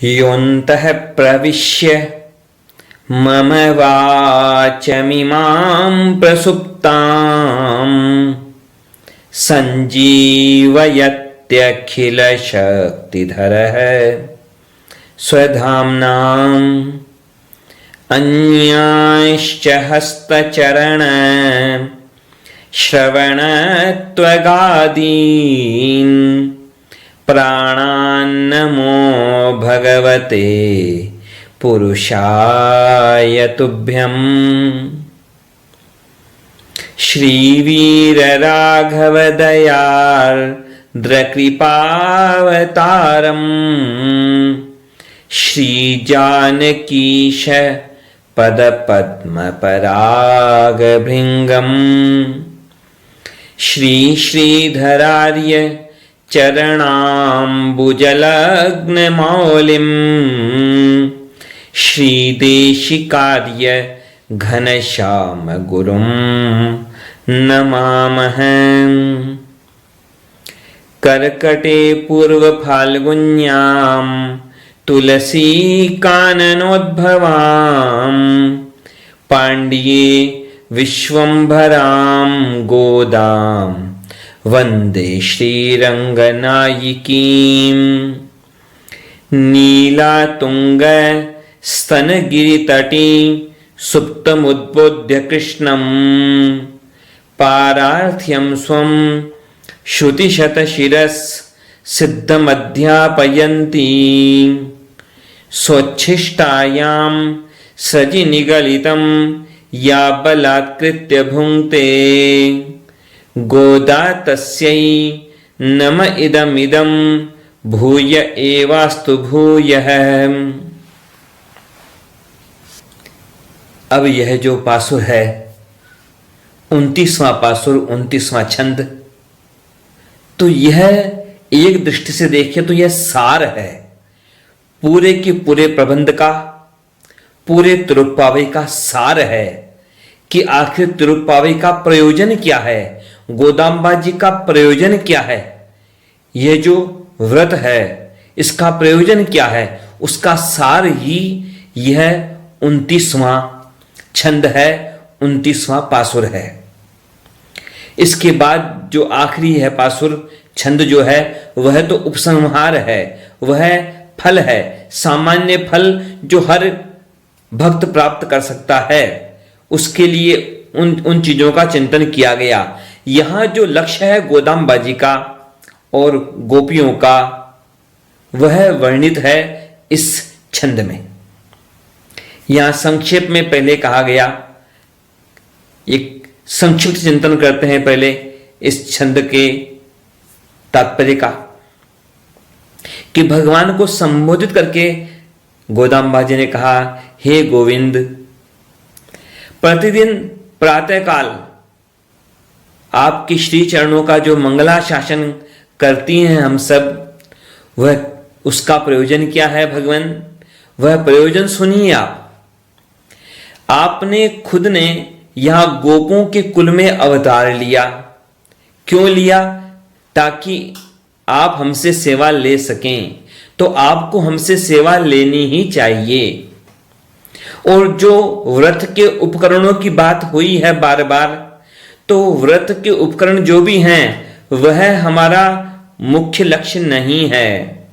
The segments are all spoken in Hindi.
योऽन्तः प्रविश्य मम वाचमिमां प्रसुप्तां सञ्जीवयत्यखिलशक्तिधरः स्वधाम्नाम् अन्यांश्च हस्तचरण श्रवणत्वगादीन् प्राणान्नमो भगवते पुरुषाय तुभ्यम्। श्रीवीरराघवदयार्द्रकृपावतारम् श्रीजानकीश पदपद्मपरागभृङ्गम् श्रीश्रीधरार्य चरणाम्बुजलग्नमौलिम् श्रीदेशिकार्य घनश्यामगुरुं नमामः। कर्कटे पूर्वफाल्गुन्यां तुलसीकाननोद्भवां पाण्ड्ये विश्वम्भरां गोदां वन्दे श्रीरङ्गनायिकीं। नीलातुङ्गस्तनगिरितटी सुप्तमुद्बोध्य कृष्णं पारार्थ्यं स्वं श्रुतिशतशिरःसिद्धमध्यापयन्ती स्वच्छिष्टायां सजिनिगलितं या बलात्कृत्य भुङ्क्ते गोदा तस्यै नम इदमिदं भूय एवास्तु भूयः। अब यह जो पासुर है 29वां पासुर 29वां छंद, तो यह एक दृष्टि से देखिए तो यह सार है पूरे के पूरे प्रबंध का, पूरे तिरुप्पावई का सार है कि आखिर तिरुप्पावई का प्रयोजन क्या है, गोदांबा जी का प्रयोजन क्या है, यह जो व्रत है इसका प्रयोजन क्या है, उसका सार ही यह 29वां छंद है, 29वां पासुर है। इसके बाद जो आखिरी है पासुर छंद जो है वह तो उपसंहार है, वह फल है, सामान्य फल जो हर भक्त प्राप्त कर सकता है, उसके लिए उन चीजों का चिंतन किया गया। यहां जो लक्ष्य है गोदांबा जी का और गोपियों का वह वर्णित है इस छंद में। यहां संक्षेप में पहले कहा गया, एक संक्षिप्त चिंतन करते हैं पहले इस छंद के तात्पर्य का, कि भगवान को संबोधित करके गोदांबा जी ने कहा, हे गोविंद, प्रतिदिन प्रातःकाल आपके श्री चरणों का जो मंगलाशासन करती हैं हम सब, वह उसका प्रयोजन क्या है भगवान, वह प्रयोजन सुनिए आप। आपने खुद ने यहां गोपों के कुल में अवतार लिया। क्यों लिया? ताकि आप हमसे सेवा ले सकें, तो आपको हमसे सेवा लेनी ही चाहिए। और जो व्रत के उपकरणों की बात हुई है बार बार, तो व्रत के उपकरण जो भी हैं वह हमारा मुख्य लक्ष्य नहीं है।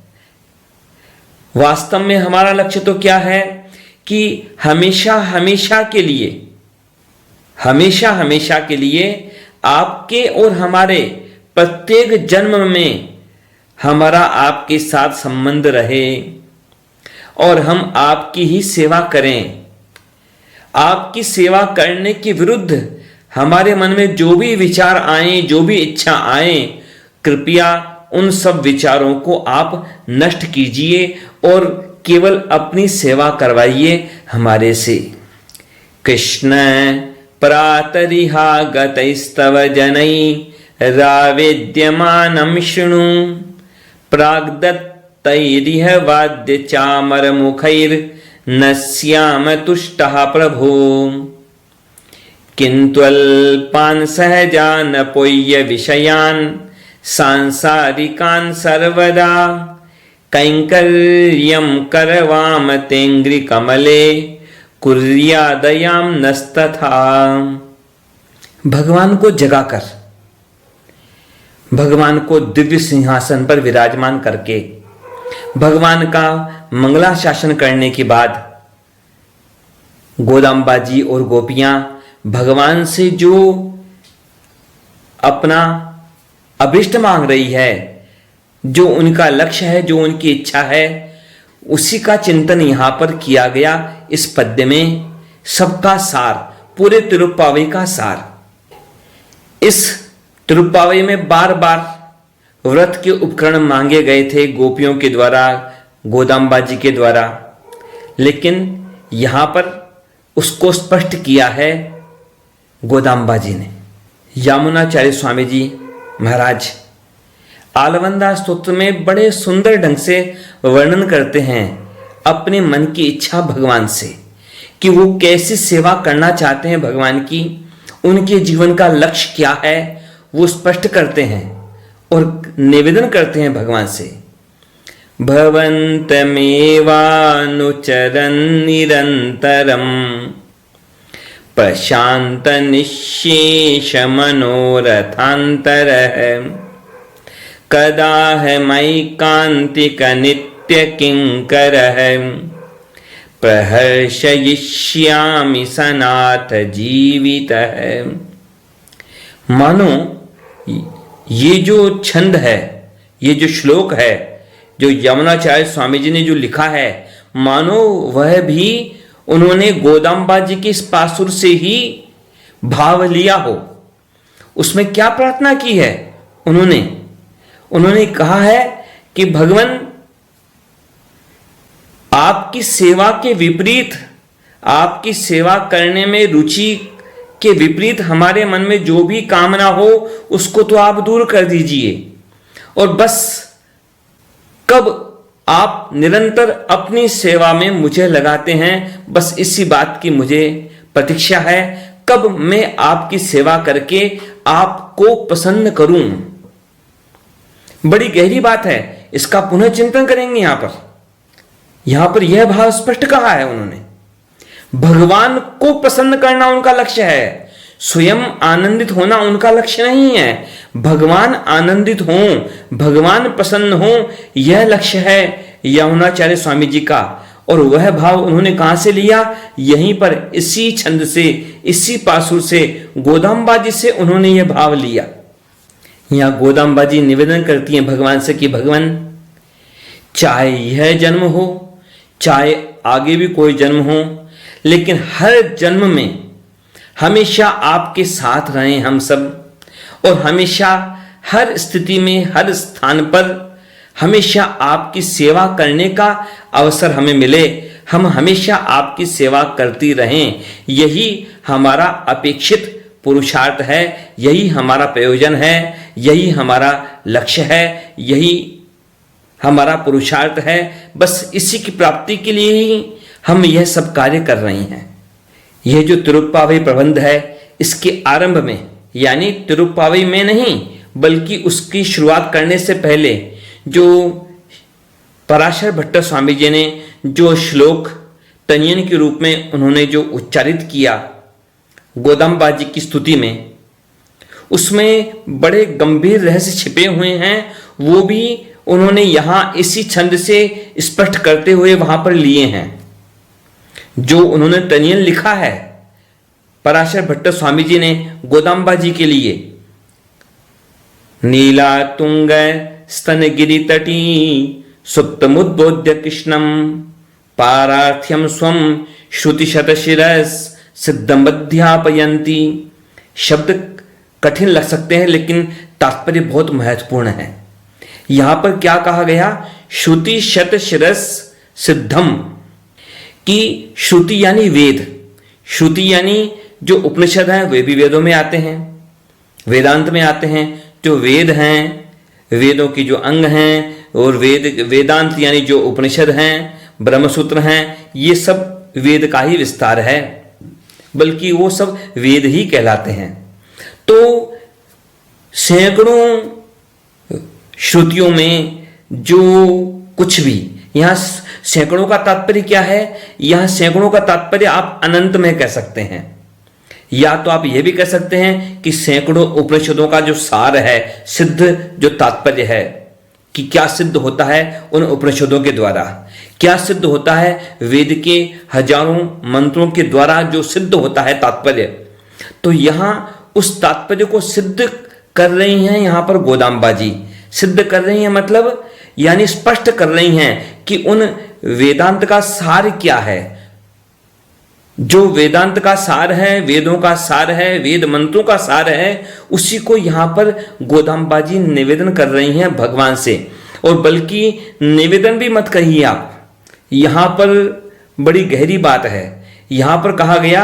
वास्तव में हमारा लक्ष्य तो क्या है कि हमेशा हमेशा के लिए आपके और हमारे प्रत्येक जन्म में हमारा आपके साथ संबंध रहे और हम आपकी ही सेवा करें। आपकी सेवा करने के विरुद्ध हमारे मन में जो भी विचार आए, जो भी इच्छा आए, कृपया उन सब विचारों को आप नष्ट कीजिए और केवल अपनी सेवा करवाइए हमारे से। कृष्ण प्रातरिहा गतैस्तव जनै रावेद्यमानं शृणु प्राग्दत्तैरिह वाद्य चामर मुखैर्न स्याम तुष्टः प्रभो किंत्वल्पान् सहजान् पोय्य विषयान् सांसारिकान् सर्वदा कैंकर्यम करवाम तेंग्रि कमले कुर्यादयाम नस्तथा। भगवान को जगाकर, भगवान को दिव्य सिंहासन पर विराजमान करके, भगवान का मंगलाशासन करने के बाद गोदाम्बा जी और गोपियां भगवान से जो अपना अभिष्ट मांग रही है, जो उनका लक्ष्य है, जो उनकी इच्छा है, उसी का चिंतन यहां पर किया गया इस पद्य में। सबका सार, पूरे तिरुप्पावई का सार। इस तिरुप्पावई में बार बार व्रत के उपकरण मांगे गए थे गोपियों के द्वारा, गोदाम्बा जी के द्वारा, लेकिन यहां पर उसको स्पष्ट किया है गोदाम्बा जी ने। यामुनाचार्य स्वामी जी महाराज आलवंदा स्तोत्र में बड़े सुंदर ढंग से वर्णन करते हैं अपने मन की इच्छा भगवान से, कि वो कैसी सेवा करना चाहते हैं भगवान की, उनके जीवन का लक्ष्य क्या है, वो स्पष्ट करते हैं और निवेदन करते हैं भगवान से। भवन्तमेवानुचरन् निरन्तरं प्रशान्त निःशेष मनोरथान्तरः कदा मैकान्तिक नित्य किंकरः प्रहर्षयिष्यामि सनाथ जीवितः। मानो ये जो छंद है, ये जो श्लोक है, जो यमुनाचार्य स्वामी जी ने जो लिखा है, मानो वह भी उन्होंने गोदाम्बा जी के इस पासुर से ही भाव लिया हो। उसमें क्या प्रार्थना की है उन्होंने कहा है कि भगवान आपकी सेवा के विपरीत, आपकी सेवा करने में रुचि के विपरीत हमारे मन में जो भी कामना हो उसको तो आप दूर कर दीजिए, और बस कब आप निरंतर अपनी सेवा में मुझे लगाते हैं, बस इसी बात की मुझे प्रतीक्षा है, कब मैं आपकी सेवा करके आपको प्रसन्न करूं। बड़ी गहरी बात है, इसका पुनः चिंतन करेंगे। यहां पर यह भाव स्पष्ट कहा है उन्होंने। भगवान को प्रसन्न करना उनका लक्ष्य है, स्वयं आनंदित होना उनका लक्ष्य नहीं है। भगवान आनंदित हों, भगवान प्रसन्न हों, यह लक्ष्य है यमुनाचार्य स्वामी जी का। और वह भाव उन्होंने कहां से लिया? यहीं पर इसी छंद से, इसी पासुर से, गोदाम्बा जी से उन्होंने यह भाव लिया। यहां गोदाम्बा जी निवेदन करती हैं भगवान से कि भगवान, चाहे यह जन्म हो, चाहे आगे भी कोई जन्म हो, लेकिन हर जन्म में हमेशा आपके साथ रहें हम सब, और हमेशा हर स्थिति में, हर स्थान पर हमेशा आपकी सेवा करने का अवसर हमें मिले, हम हमेशा आपकी सेवा करती रहें। यही हमारा अपेक्षित पुरुषार्थ है, यही हमारा प्रयोजन है, यही हमारा लक्ष्य है, यही हमारा पुरुषार्थ है। बस इसी की प्राप्ति के लिए ही हम यह सब कार्य कर रहे हैं। यह जो तिरुप्पावई प्रबंध है, इसके आरंभ में, यानी तिरुप्पावई में नहीं बल्कि उसकी शुरुआत करने से पहले, जो पराशर भट्ट स्वामी जी ने जो श्लोक तनियन के रूप में उन्होंने जो उच्चारित किया गोदाम्बा जी की स्तुति में, उसमें बड़े गंभीर रहस्य छिपे हुए हैं। वो भी उन्होंने यहां इसी छंद से स्पष्ट करते हुए वहां पर लिए हैं। जो उन्होंने तनियन लिखा है पराशर भट्ट स्वामी जी ने गोदाम्बा जी के लिए, नीला तुंग स्तनगिरि तटी सुप्तमुद्बोध्य कृष्णम पारार्थ्यम स्वम श्रुतिशतशिरस सिद्धमध्यापयन्ति। शब्द कठिन लग सकते हैं लेकिन तात्पर्य बहुत महत्वपूर्ण है। यहां पर क्या कहा गया? श्रुति शत शिरस सिद्धम, की श्रुति यानी वेद, श्रुति यानी जो उपनिषद हैं वे भी वेदों में आते हैं, वेदांत में आते हैं। जो वेद हैं, वेदों की जो अंग हैं, और वेदांत यानी जो उपनिषद हैं, ब्रह्मसूत्र हैं, ये सब वेद का ही विस्तार है, बल्कि वो सब वेद ही कहलाते हैं। तो सैकड़ों श्रुतियों में जो कुछ भी। यहां सैकड़ों का तात्पर्य क्या है? यहां सैकड़ों का तात्पर्य आप अनंत में कह सकते हैं, या तो आप यह भी कह सकते हैं कि सैकड़ों उपनिषदों का जो सार है, सिद्ध जो तात्पर्य है कि क्या सिद्ध होता है उन उपनिषदों के द्वारा, क्या सिद्ध होता है वेद के हजारों मंत्रों के द्वारा जो सिद्ध होता है तात्पर्य, तो यहां उस तात्पर्य को सिद्ध कर रही हैं। यहां पर गोदाम्बा जी सिद्ध कर रही हैं, मतलब यानी स्पष्ट कर रही हैं कि उन वेदांत का सार क्या है। जो वेदांत का सार है, वेदों का सार है, वेद मंत्रों का सार है, उसी को यहां पर गोदाम्बा जी निवेदन कर रही हैं भगवान से। और बल्कि निवेदन भी मत कहिए आप, यहां पर बड़ी गहरी बात है। यहां पर कहा गया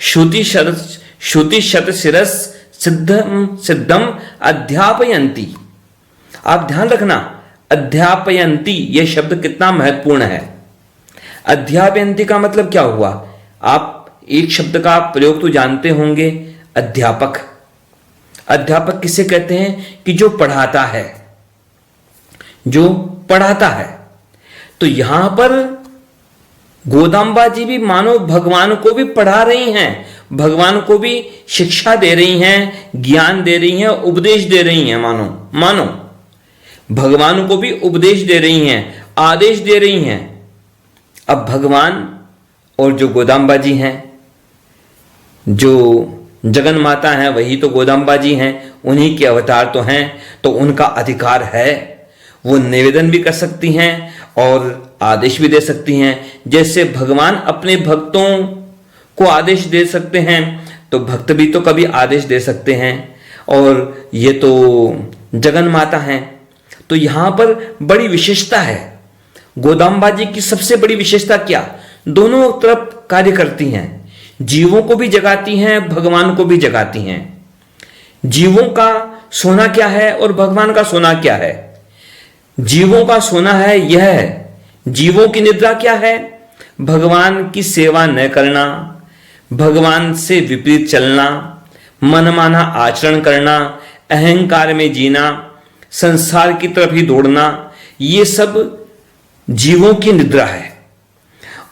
श्रुति शत शिरस सिद्धम अध्यापयंती। आप ध्यान रखना, अध्यापयंती यह शब्द कितना महत्वपूर्ण है। अध्यापयंती का मतलब क्या हुआ? आप एक शब्द का प्रयोग तो जानते होंगे, अध्यापक। अध्यापक किसे कहते हैं? कि जो पढ़ाता है, जो पढ़ाता है। तो यहां पर गोदाम्बा जी भी मानो भगवान को भी पढ़ा रही हैं, भगवान को भी शिक्षा दे रही हैं, ज्ञान दे रही हैं, उपदेश दे रही हैं। मानो भगवान को भी उपदेश दे रही हैं, आदेश दे रही हैं। अब भगवान और जो गोदाम्बा जी हैं, जो जगन माता हैं, वही तो गोदाम्बा जी हैं, उन्हीं के अवतार तो हैं। तो उनका अधिकार है, वो निवेदन भी कर सकती हैं और आदेश भी दे सकती हैं। जैसे भगवान अपने भक्तों को आदेश दे सकते हैं, तो भक्त भी तो कभी आदेश दे सकते हैं। और ये तो जगन माता हैं। तो यहां पर बड़ी विशेषता है गोदाम्बा जी की। सबसे बड़ी विशेषता क्या? दोनों तरफ कार्य करती हैं, जीवों को भी जगाती हैं, भगवान को भी जगाती हैं। जीवों का सोना क्या है और भगवान का सोना क्या है? जीवों का सोना है यह है, जीवों की निद्रा क्या है? भगवान की सेवा न करना, भगवान से विपरीत चलना, मनमाना आचरण करना, अहंकार में जीना, संसार की तरफ ही दौड़ना, ये सब जीवों की निद्रा है।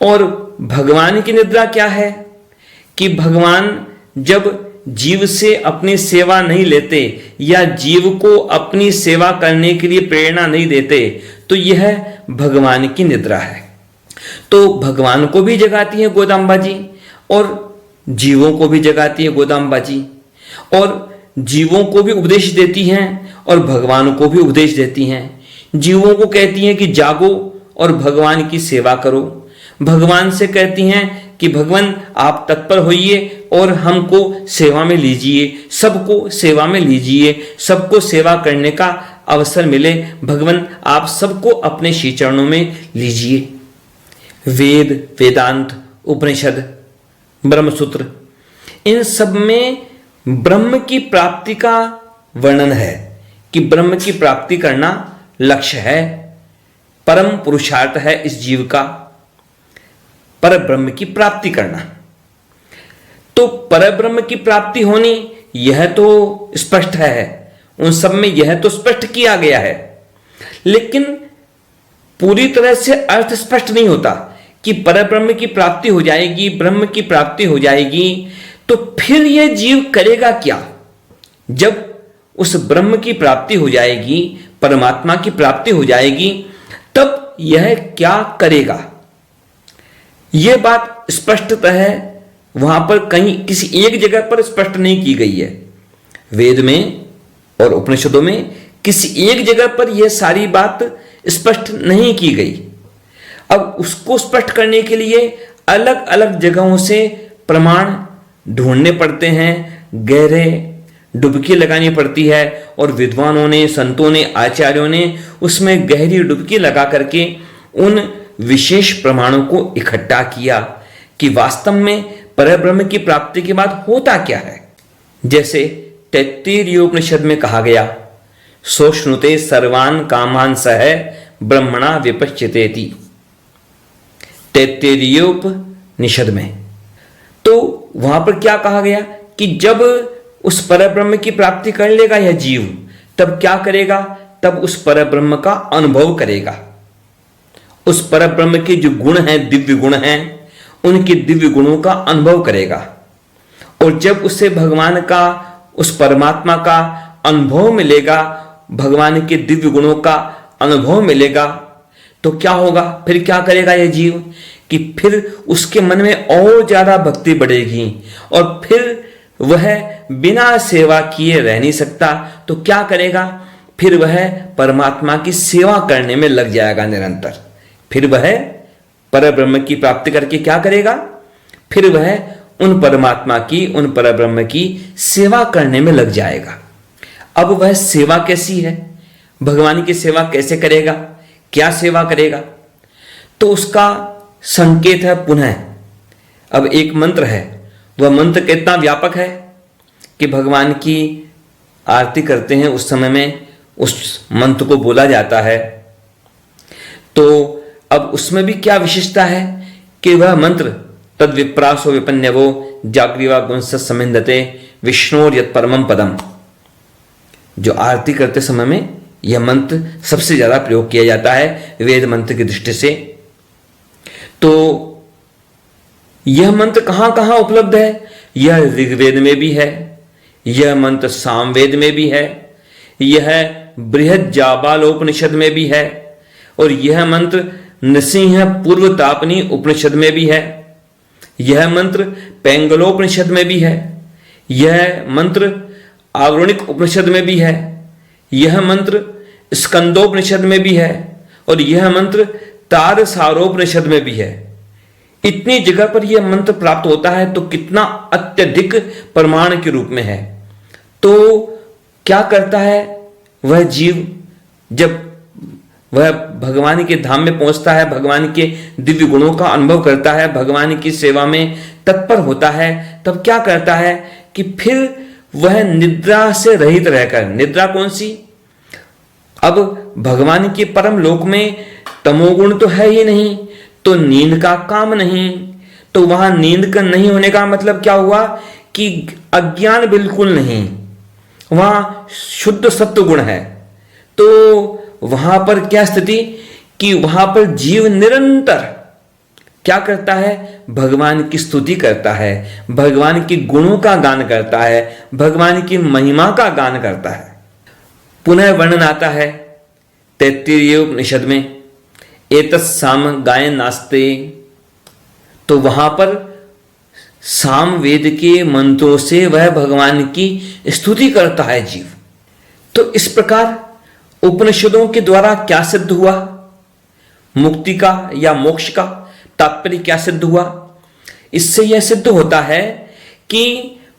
और भगवान की निद्रा क्या है? कि भगवान जब जीव से अपनी सेवा नहीं लेते या जीव को अपनी सेवा करने के लिए प्रेरणा नहीं देते, तो यह भगवान की निद्रा है। तो भगवान को भी जगाती है गोदाम्बा जी और जीवों को भी जगाती है गोदाम्बा जी, और जीवों को भी उपदेश देती हैं और भगवान को भी उपदेश देती हैं। जीवों को कहती हैं कि जागो और भगवान की सेवा करो। भगवान से कहती हैं कि भगवान आप तत्पर होइए और हमको सेवा में लीजिए, सबको सेवा में लीजिए, सबको सेवा करने का अवसर मिले। भगवान आप सबको अपने श्री चरणों में लीजिए। वेद, वेदांत, उपनिषद, ब्रह्मसूत्र, इन सब में ब्रह्म की प्राप्ति का वर्णन है कि ब्रह्म की प्राप्ति करना लक्ष्य है, परम पुरुषार्थ है इस जीव का, पर ब्रह्म की प्राप्ति करना। तो पर ब्रह्म की प्राप्ति होनी यह तो स्पष्ट है, उन सब में यह तो स्पष्ट किया गया है। लेकिन पूरी तरह से अर्थ स्पष्ट नहीं होता कि पर ब्रह्म की प्राप्ति हो जाएगी, ब्रह्म की प्राप्ति हो जाएगी, तो फिर यह जीव करेगा क्या? जब उस ब्रह्म की प्राप्ति हो जाएगी, परमात्मा की प्राप्ति हो जाएगी, तब यह क्या करेगा? यह बात स्पष्टतः है वहां पर कहीं किसी एक जगह पर स्पष्ट नहीं की गई है। वेद में और उपनिषदों में किसी एक जगह पर यह सारी बात स्पष्ट नहीं की गई। अब उसको स्पष्ट करने के लिए अलग अलग जगहों से प्रमाण ढूंढने पड़ते हैं, गहरे डुबकी लगानी पड़ती है, और विद्वानों ने, संतों ने, आचार्यों ने उसमें गहरी डुबकी लगा करके उन विशेष प्रमाणों को इकट्ठा किया कि वास्तव में परब्रह्म की प्राप्ति के बाद होता क्या है। जैसे तैत्तिरीयोपनिषद में कहा गया, सोश्नुते सर्वान कामान सह ब्रह्मणा विपश्चितेति, तैत्तिरीयोपनिषद में। तो वहां पर क्या कहा गया कि जब उस परब्रह्म की प्राप्ति कर लेगा यह जीव, तब क्या करेगा तब उस परब्रह्म का अनुभव करेगा। उस परब्रह्म के जो गुण हैं, दिव्य गुण हैं, उनके दिव्य गुणों का अनुभव करेगा। और जब उसे भगवान का, उस परमात्मा का अनुभव मिलेगा, भगवान के दिव्य गुणों का अनुभव मिलेगा, तो क्या होगा? फिर क्या करेगा यह जीव कि फिर उसके मन में और ज्यादा भक्ति बढ़ेगी और फिर वह बिना सेवा किए रह नहीं सकता। तो क्या करेगा? फिर वह परमात्मा की सेवा करने में लग जाएगा निरंतर। फिर वह परब्रह्म की प्राप्ति करके क्या करेगा? फिर वह उन परमात्मा की, उन परब्रह्म की सेवा करने में लग जाएगा। अब वह सेवा कैसी है? भगवान की सेवा कैसे करेगा? क्या सेवा करेगा? तो उसका संकेत है पुनः। अब एक मंत्र है, वह मंत्र कितना व्यापक है कि भगवान की आरती करते हैं उस समय में उस मंत्र को बोला जाता है। तो अब उसमें भी क्या विशेषता है कि वह मंत्र तद विप्रासो विपन्यवो जाग्रीवा गुंस समिंदते विष्णोर यत् परमम पदम, जो आरती करते समय में यह मंत्र सबसे ज्यादा प्रयोग किया जाता है वेद मंत्र की दृष्टि से। तो यह मंत्र कहां कहां उपलब्ध है? यह ऋग्वेद में भी है, यह मंत्र सामवेद में भी है, यह बृहद जाबालोपनिषद में भी है, और यह मंत्र नृसिंह पूर्व तापनी उपनिषद में भी है, यह मंत्र पैंगलोपनिषद में भी है, यह मंत्र आवरणिक उपनिषद में भी है, यह मंत्र स्कंदोपनिषद में भी है, और यह मंत्र तारसारोपनिषद में भी है। इतनी जगह पर यह मंत्र प्राप्त होता है तो कितना अत्यधिक प्रमाण के रूप में है। तो क्या करता है वह जीव? जब वह भगवान के धाम में पहुंचता है, भगवान के दिव्य गुणों का अनुभव करता है, भगवान की सेवा में तत्पर होता है, तब क्या करता है कि फिर वह निद्रा से रहित रहकर, निद्रा कौन सी? अब भगवान के परम लोक में तमोगुण तो है ही नहीं, तो नींद का काम नहीं। तो वहां नींद का नहीं होने का मतलब क्या हुआ कि अज्ञान बिल्कुल नहीं, वहां शुद्ध सत्व गुण है। तो वहां पर क्या स्थिति कि वहां पर जीव निरंतर क्या करता है? भगवान की स्तुति करता है, भगवान के गुणों का गान करता है, भगवान की महिमा का गान करता है। पुनः वर्णन आता है तैत्तिरीय उपनिषद में, एतत् साम गायन नास्ते। तो वहां पर साम वेद के मंत्रों से वह भगवान की स्तुति करता है जीव। तो इस प्रकार उपनिषदों के द्वारा क्या सिद्ध हुआ? मुक्ति का या मोक्ष का तात्पर्य क्या सिद्ध हुआ? इससे यह सिद्ध होता है कि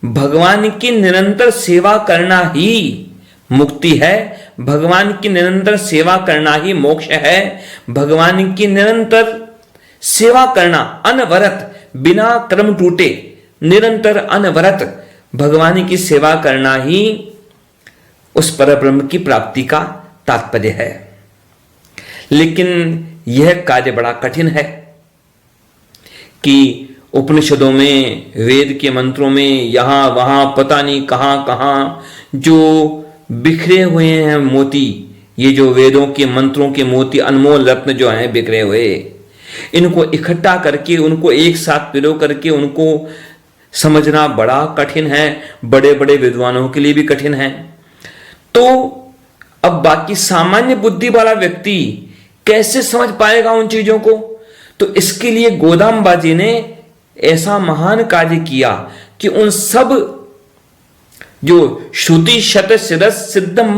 भगवान की निरंतर सेवा करना ही मुक्ति है, भगवान की निरंतर सेवा करना ही मोक्ष है, भगवान की निरंतर सेवा करना अनवरत, बिना क्रम टूटे, निरंतर अनवरत भगवान की सेवा करना ही उस परब्रह्म की प्राप्ति का तात्पर्य है। लेकिन यह कार्य बड़ा कठिन है कि उपनिषदों में, वेद के मंत्रों में, यहां वहां पता नहीं कहां कहां जो बिखरे हुए हैं मोती, ये जो वेदों के मंत्रों के मोती, अनमोल रत्न जो हैं बिखरे हुए, इनको इकट्ठा करके, उनको एक साथ पिरो करके उनको समझना बड़ा कठिन है, बड़े बड़े विद्वानों के लिए भी कठिन है। तो अब बाकी सामान्य बुद्धि वाला व्यक्ति कैसे समझ पाएगा उन चीजों को? तो इसके लिए गोदाम्बा जी ने ऐसा महान कार्य किया कि उन सब जो श्रुति शत शिरस सिद्धम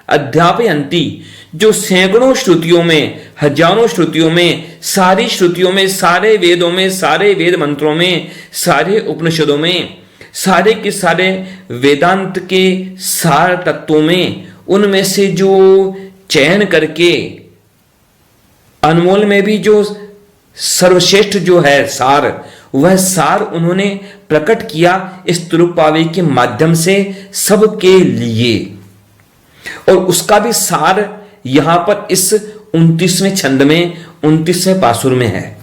अध्यापयंती, जो सैकड़ों श्रुतियों में, हजारों श्रुतियों में, सारी श्रुतियों में, सारे वेदों में, सारे वेद मंत्रों में, सारे उपनिषदों में, सारे के सारे वेदांत के सार तत्वों में, उनमें से जो चयन करके अनमोल में भी जो सर्वश्रेष्ठ जो है सार, वह सार उन्होंने प्रकट किया इस तिरुप्पावी के माध्यम से सबके लिए। और उसका भी सार यहां पर इस 29वें छंद में, 29वें पासुर में है।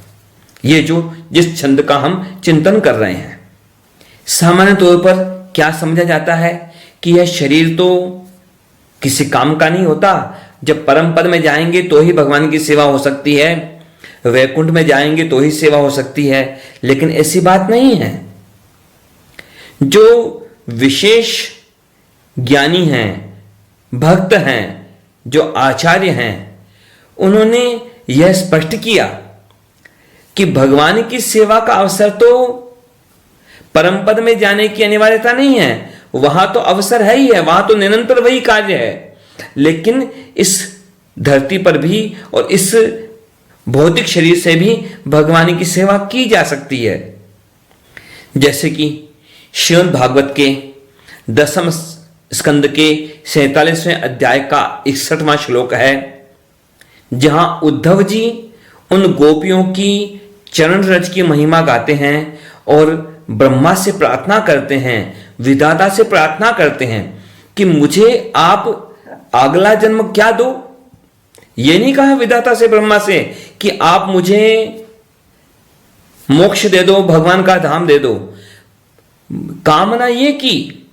ये जो जिस छंद का हम चिंतन कर रहे हैं, सामान्य तौर पर क्या समझा जाता है कि यह शरीर तो किसी काम का नहीं होता, जब परम पद में जाएंगे तो ही भगवान की सेवा हो सकती है, वैकुंठ में जाएंगे तो ही सेवा हो सकती है। लेकिन ऐसी बात नहीं है। जो विशेष ज्ञानी हैं, भक्त हैं, जो आचार्य हैं, उन्होंने यह स्पष्ट किया कि भगवान की सेवा का अवसर तो परम पद में जाने की अनिवार्यता नहीं है, वहां तो अवसर है ही है, वहां तो निरंतर वही कार्य है। लेकिन इस धरती पर भी और इस भौतिक शरीर से भी भगवान की सेवा की जा सकती है। जैसे कि श्रीमद् भागवत के 10वें स्कंद के 47वें अध्याय का 61वां श्लोक है, जहां उद्धव जी उन गोपियों की चरण रज की महिमा गाते हैं और ब्रह्मा से प्रार्थना करते हैं, विधाता से प्रार्थना करते हैं कि मुझे आप अगला जन्म क्या दो। ये नहीं कहा विधाता से, ब्रह्मा से, कि आप मुझे मोक्ष दे दो, भगवान का धाम दे दो। कामना ये की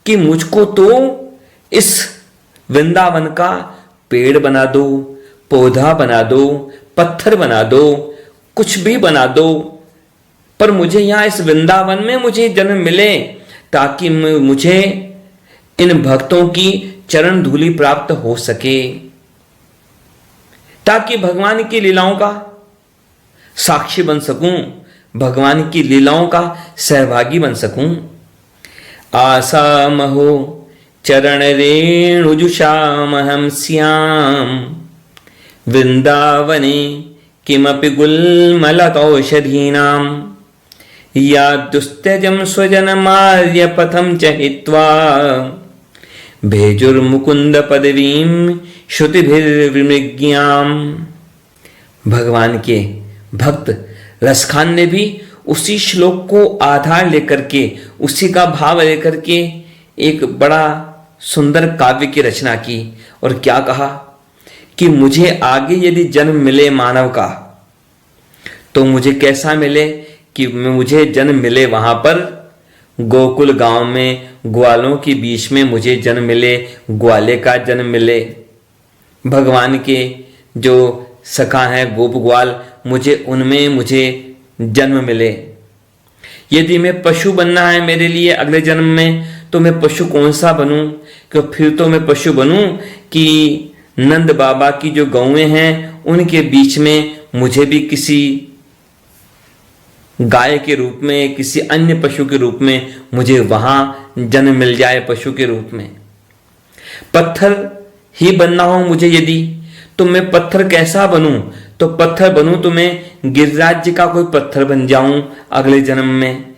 कि मुझको तो इस वृंदावन का पेड़ बना दो, पौधा बना दो, पत्थर बना दो, कुछ भी बना दो, पर मुझे यहां इस वृंदावन में मुझे जन्म मिले, ताकि मुझे इन भक्तों की चरण धूलि प्राप्त हो सके, ताकि भगवान की लीलाओं का साक्षी बन सकूं, भगवान की लीलाओं का सहभागी बन सकूं। आसामहो चरण रेणुजुषामहं स्याम वृंदावने किमपि गुल्मलतौषधीनां यादुस्त्यजं स्वजनमार्यपथं च हित्वा भेजुर्मुकुंद पदवीं श्रुतिभिर्विमृग्याम्। भगवान के भक्त रसखान ने भी उसी श्लोक को आधार लेकर के, उसी का भाव लेकर के एक बड़ा सुंदर काव्य की रचना की और क्या कहा कि मुझे आगे यदि जन्म मिले मानव का, तो मुझे कैसा मिले कि मुझे जन्म मिले वहां पर गोकुल गांव में, ग्वालों के बीच में मुझे जन्म मिले, ग्वाले का जन्म मिले। भगवान के जो सखा हैं गोप ग्वाल, मुझे उनमें मुझे जन्म मिले। यदि मैं पशु बनना है मेरे लिए अगले जन्म में, तो मैं पशु कौन सा बनूं? कि फिर तो मैं पशु बनूं कि नंद बाबा की जो गौएं हैं उनके बीच में मुझे भी किसी गाय के रूप में, किसी अन्य पशु के रूप में मुझे वहां जन्म मिल जाए पशु के रूप में। पत्थर ही बनना हो मुझे यदि, तो मैं पत्थर कैसा बनूं? तो पत्थर बनूं तो मैं गिरिराज जी का कोई पत्थर बन जाऊं अगले जन्म में,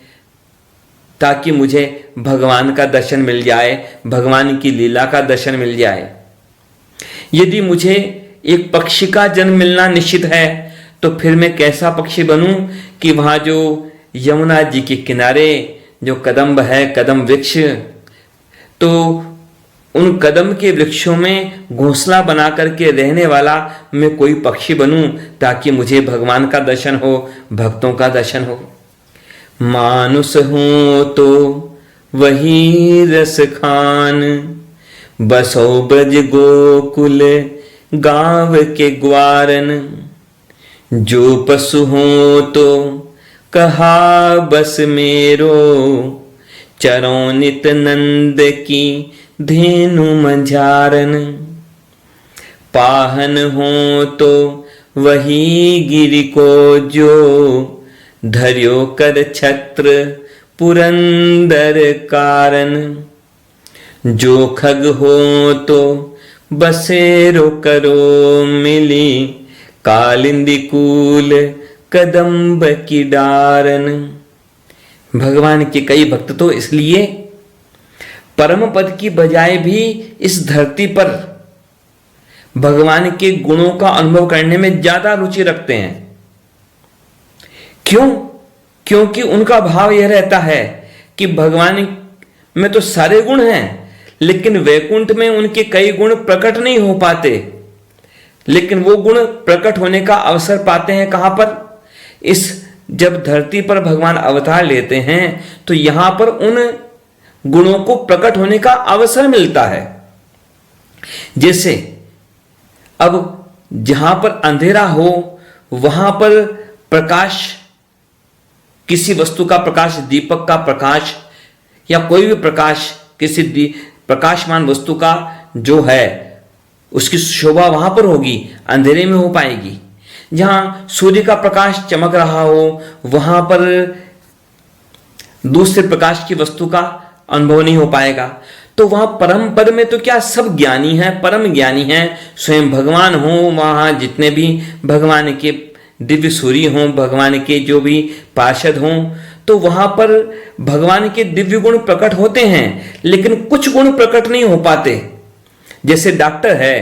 ताकि मुझे भगवान का दर्शन मिल जाए, भगवान की लीला का दर्शन मिल जाए। यदि मुझे एक पक्षी का जन्म मिलना निश्चित है, तो फिर मैं कैसा पक्षी बनूं कि वहां जो यमुना जी के किनारे जो कदम्ब है, कदम वृक्ष, तो उन कदम के वृक्षों में घोंसला बना करके रहने वाला मैं कोई पक्षी बनूं, ताकि मुझे भगवान का दर्शन हो, भक्तों का दर्शन हो। मानुष हूं तो वही रस खान, बसो ब्रज गोकुल गांव के ग्वारन। जो पशु हो तो कहा बस मेरो, चरो नित नंद की धेनु मंझारन। पाहन हो तो वही गिरि को जो, धर्यो कर छत्र पुरंदर कारण। जो खग हो तो बसेरो करो मिली, कालिंदी कूल कदम्ब की डारन। भगवान के कई भक्त तो इसलिए परम पद की बजाय भी इस धरती पर भगवान के गुणों का अनुभव करने में ज्यादा रुचि रखते हैं। क्यों? क्योंकि उनका भाव यह रहता है कि भगवान में तो सारे गुण हैं, लेकिन वैकुंठ में उनके कई गुण प्रकट नहीं हो पाते। लेकिन वो गुण प्रकट होने का अवसर पाते हैं कहां पर? इस जब धरती पर भगवान अवतार लेते हैं तो यहां पर उन गुणों को प्रकट होने का अवसर मिलता है। जैसे अब जहां पर अंधेरा हो वहां पर प्रकाश, किसी वस्तु का प्रकाश, दीपक का प्रकाश या कोई भी प्रकाश, किसी प्रकाशमान वस्तु का जो है उसकी शोभा वहां पर होगी, अंधेरे में हो पाएगी। जहां सूर्य का प्रकाश चमक रहा हो वहां पर दूसरे प्रकाश की वस्तु का अनुभव नहीं हो पाएगा। तो वहां परम पद में तो क्या सब ज्ञानी हैं, परम ज्ञानी हैं, स्वयं भगवान हो, वहां जितने भी भगवान के दिव्य सूर्य हों, भगवान के जो भी पार्षद हों, तो वहां पर भगवान के दिव्य गुण प्रकट होते हैं, लेकिन कुछ गुण प्रकट नहीं हो पाते। जैसे डॉक्टर है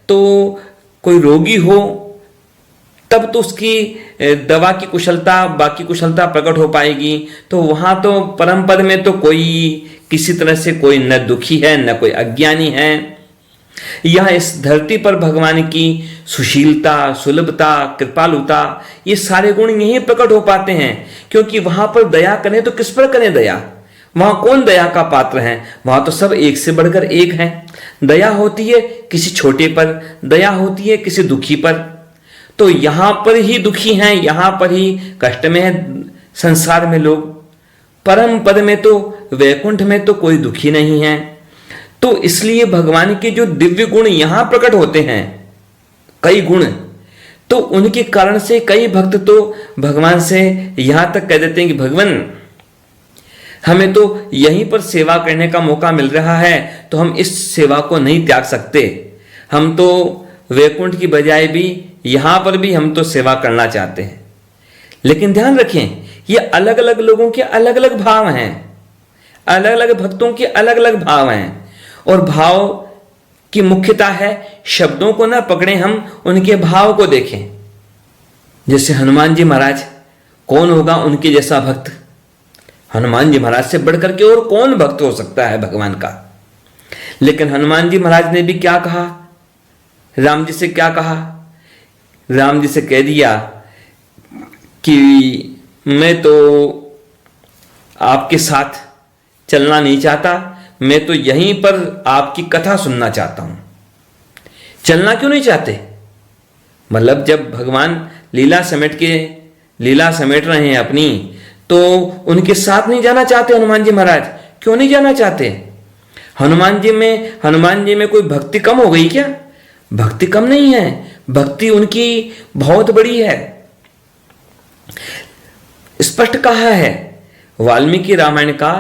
तो कोई रोगी हो तब तो उसकी दवा की कुशलता, बाकी कुशलता प्रकट हो पाएगी। तो वहां तो परम पद में तो कोई किसी तरह से कोई न दुखी है न कोई अज्ञानी है। यह इस धरती पर भगवान की सुशीलता, सुलभता, कृपालुता, ये सारे गुण यहीं प्रकट हो पाते हैं। क्योंकि वहां पर दया करें तो किस पर करें दया? वहां कौन दया का पात्र है? वहां तो सब एक से बढ़कर एक हैं। दया होती है किसी छोटे पर, दया होती है किसी दुखी पर। तो यहां पर ही दुखी हैं, यहां पर ही कष्ट में है संसार में लोग। परम पद में तो, वैकुंठ में तो कोई दुखी नहीं है। तो इसलिए भगवान के जो दिव्य गुण यहां प्रकट होते हैं, कई गुण, तो उनके कारण से कई भक्त तो भगवान से यहां तक कह देते हैं कि भगवान हमें तो यहीं पर सेवा करने का मौका मिल रहा है, तो हम इस सेवा को नहीं त्याग सकते। हम तो वैकुंठ की बजाय भी यहां पर भी हम तो सेवा करना चाहते हैं। लेकिन ध्यान रखें, ये अलग अलग लोगों के अलग अलग भाव हैं, अलग अलग भक्तों के अलग अलग भाव हैं। और भाव की मुख्यता है शब्दों को ना पकड़ें, हम उनके भाव को देखें। जैसे हनुमान जी महाराज, कौन होगा उनके जैसा भक्त? हनुमान जी महाराज से बढ़कर के और कौन भक्त हो सकता है भगवान का? लेकिन हनुमान जी महाराज ने भी क्या कहा? राम जी से क्या कहा? राम जी से कह दिया कि मैं तो आपके साथ चलना नहीं चाहता, मैं तो यहीं पर आपकी कथा सुनना चाहता हूं। चलना क्यों नहीं चाहते? मतलब जब भगवान लीला समेट रहे हैं अपनी, तो उनके साथ नहीं जाना चाहते हनुमान जी महाराज? क्यों नहीं जाना चाहते? हनुमान जी में कोई भक्ति कम हो गई क्या? भक्ति कम नहीं है, भक्ति उनकी बहुत बड़ी है। स्पष्ट कहा है वाल्मीकि रामायण का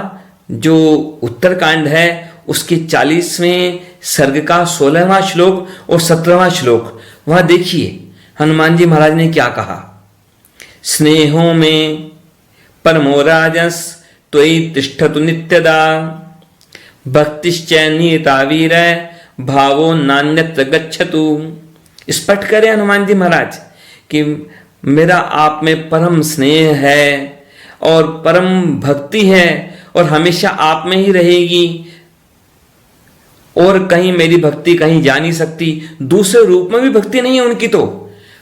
जो उत्तरकांड है उसके 40वें सर्ग का 16वां श्लोक और 17वां श्लोक, वहां देखिए हनुमान जी महाराज ने क्या कहा। स्नेहो में परमो राजस त्वयि तिष्ठतु नित्यदा, भक्तिश्च नियता वीर भावो नान्यत्र गच्छतु। स्पष्ट करें हनुमान जी महाराज कि मेरा आप में परम स्नेह है और परम भक्ति है और हमेशा आप में ही रहेगी, और कहीं मेरी भक्ति कहीं जा नहीं सकती। दूसरे रूप में भी भक्ति नहीं है उनकी। तो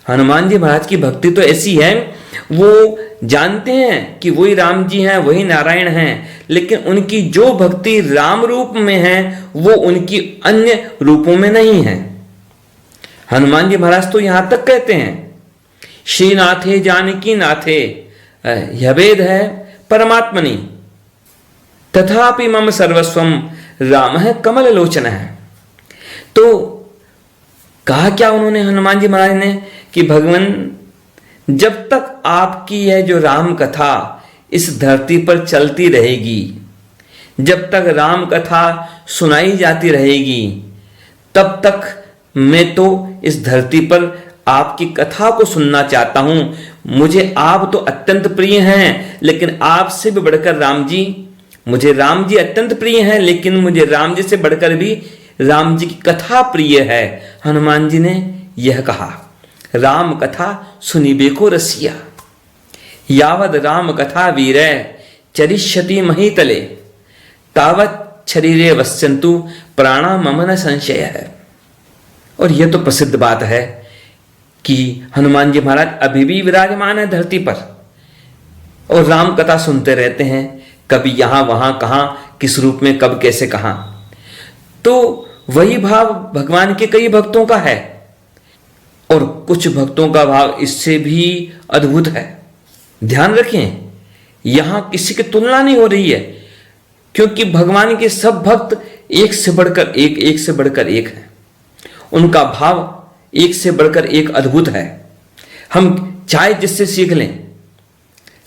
हनुमान जी महाराज की भक्ति तो ऐसी है, वो जानते हैं कि वही राम जी हैं, वही नारायण हैं, लेकिन उनकी जो भक्ति राम रूप में है वो उनकी अन्य रूपों में नहीं है। हनुमान जी महाराज तो यहां तक कहते हैं, श्रीनाथे जानकी नाथे यह वेद है परमात्मनि, तथापि मम सर्वस्वम राम है कमल लोचन है। तो कहा क्या उन्होंने हनुमान जी महाराज ने कि भगवान जब तक आपकी यह जो राम कथा इस धरती पर चलती रहेगी, जब तक राम कथा सुनाई जाती रहेगी, तब तक मैं तो इस धरती पर आपकी कथा को सुनना चाहता हूं। मुझे आप तो अत्यंत प्रिय हैं, लेकिन आपसे भी बढ़कर राम जी, मुझे राम जी अत्यंत प्रिय हैं, लेकिन मुझे राम जी से बढ़कर भी राम जी की कथा प्रिय है। हनुमान जी ने यह कहा, राम कथा सुनिबे को रसिया, यावद राम कथा वीर चरिष्यति महीतले, तावत शरीरे वस्यन्तु प्राणा मम न संशय है। और यह तो प्रसिद्ध बात है कि हनुमान जी महाराज अभी भी विराजमान है धरती पर और राम कथा सुनते रहते हैं, कभी यहां वहां, कहां, किस रूप में, कब, कैसे, कहां। तो वही भाव भगवान के कई भक्तों का है और कुछ भक्तों का भाव इससे भी अद्भुत है। ध्यान रखें, यहां किसी की तुलना नहीं हो रही है, क्योंकि भगवान के सब भक्त एक से बढ़कर एक हैं। उनका भाव एक से बढ़कर एक अद्भुत है। हम चाहे जिससे सीख लें,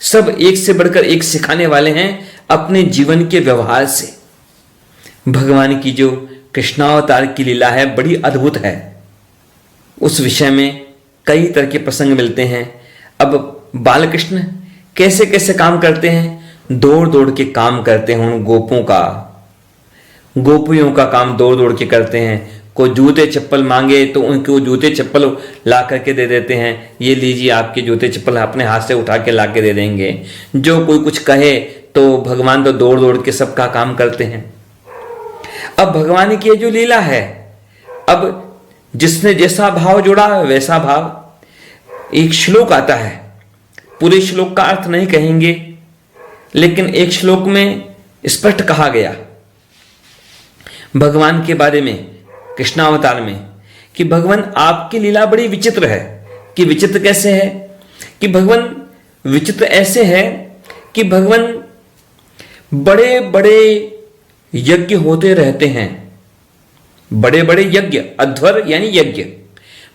सब एक से बढ़कर एक सिखाने वाले हैं अपने जीवन के व्यवहार से। भगवान की जो कृष्णावतार की लीला है बड़ी अद्भुत है। उस विषय में कई तरह के प्रसंग मिलते हैं। अब बालकृष्ण कैसे कैसे काम करते हैं, दौड़ दौड़ के काम करते हैं। उन गोपियों का काम दौड़ दौड़ के करते हैं। कोई जूते चप्पल मांगे तो उनको जूते चप्पल ला करके दे देते हैं, ये लीजिए आपके जूते चप्पल, अपने हाथ से उठा के ला के दे देंगे। जो कोई कुछ कहे तो भगवान तो दौड़ दौड़ के सबका काम करते हैं। अब भगवान की ये जो लीला है, अब जिसने जैसा भाव जोड़ा वैसा भाव। एक श्लोक आता है, पूरे श्लोक का अर्थ नहीं कहेंगे, लेकिन एक श्लोक में स्पष्ट कहा गया भगवान के बारे में कृष्णावतार में कि भगवान आपकी लीला बड़ी विचित्र है। कि विचित्र कैसे है? कि भगवान विचित्र ऐसे है कि भगवान बड़े बड़े यज्ञ होते रहते हैं। बड़े बड़े यज्ञ, अध्वर यानी यज्ञ,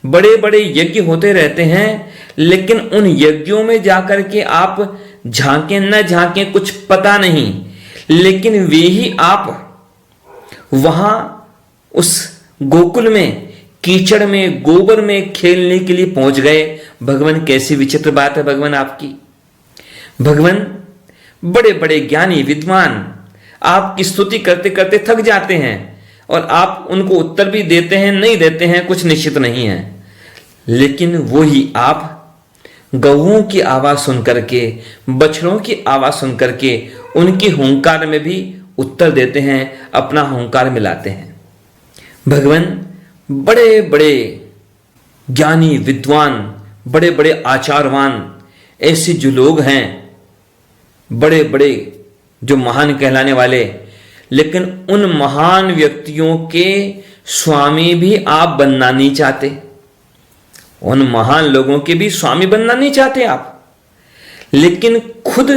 बड़े बड़े यज्ञ होते रहते हैं, लेकिन उन यज्ञों में जाकर के आप झांके न झांके कुछ पता नहीं, लेकिन वे ही आप वहां उस गोकुल में कीचड़ में गोबर में खेलने के लिए पहुंच गए। भगवान कैसी विचित्र बात है भगवान आपकी। भगवान बड़े बड़े ज्ञानी विद्वान आपकी स्तुति करते करते थक जाते हैं, और आप उनको उत्तर भी देते हैं नहीं देते हैं कुछ निश्चित नहीं है, लेकिन वो ही आप गौओं की आवाज सुन करके, बछड़ों की आवाज सुन करके उनकी हुंकार में भी उत्तर देते हैं, अपना हुंकार मिलाते हैं। भगवान बड़े बड़े ज्ञानी विद्वान, बड़े बड़े आचारवान, ऐसे जो लोग हैं, बड़े बड़े जो महान कहलाने वाले, लेकिन उन महान व्यक्तियों के स्वामी भी आप बनना नहीं चाहते। उन महान लोगों के भी स्वामी बनना नहीं चाहते आप, लेकिन खुद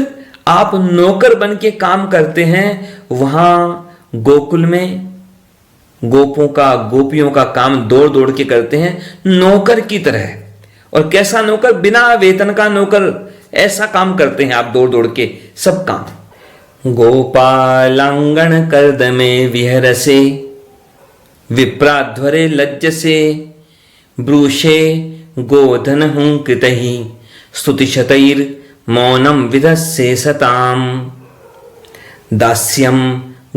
आप नौकर बन के काम करते हैं। वहां गोकुल में गोपियों का काम दौड़ दौड़ के करते हैं नौकर की तरह। और कैसा नौकर? बिना वेतन का नौकर। ऐसा काम करते हैं आप दौड़ दौड़ के सब काम। गोपालांगण कर्द में विहरसे, विप्राध्वरे लज्जसे, ब्रूषे गोधन हूं कृतहि, स्तुतिशतैर मौनम विधस्से सताम। दास्यम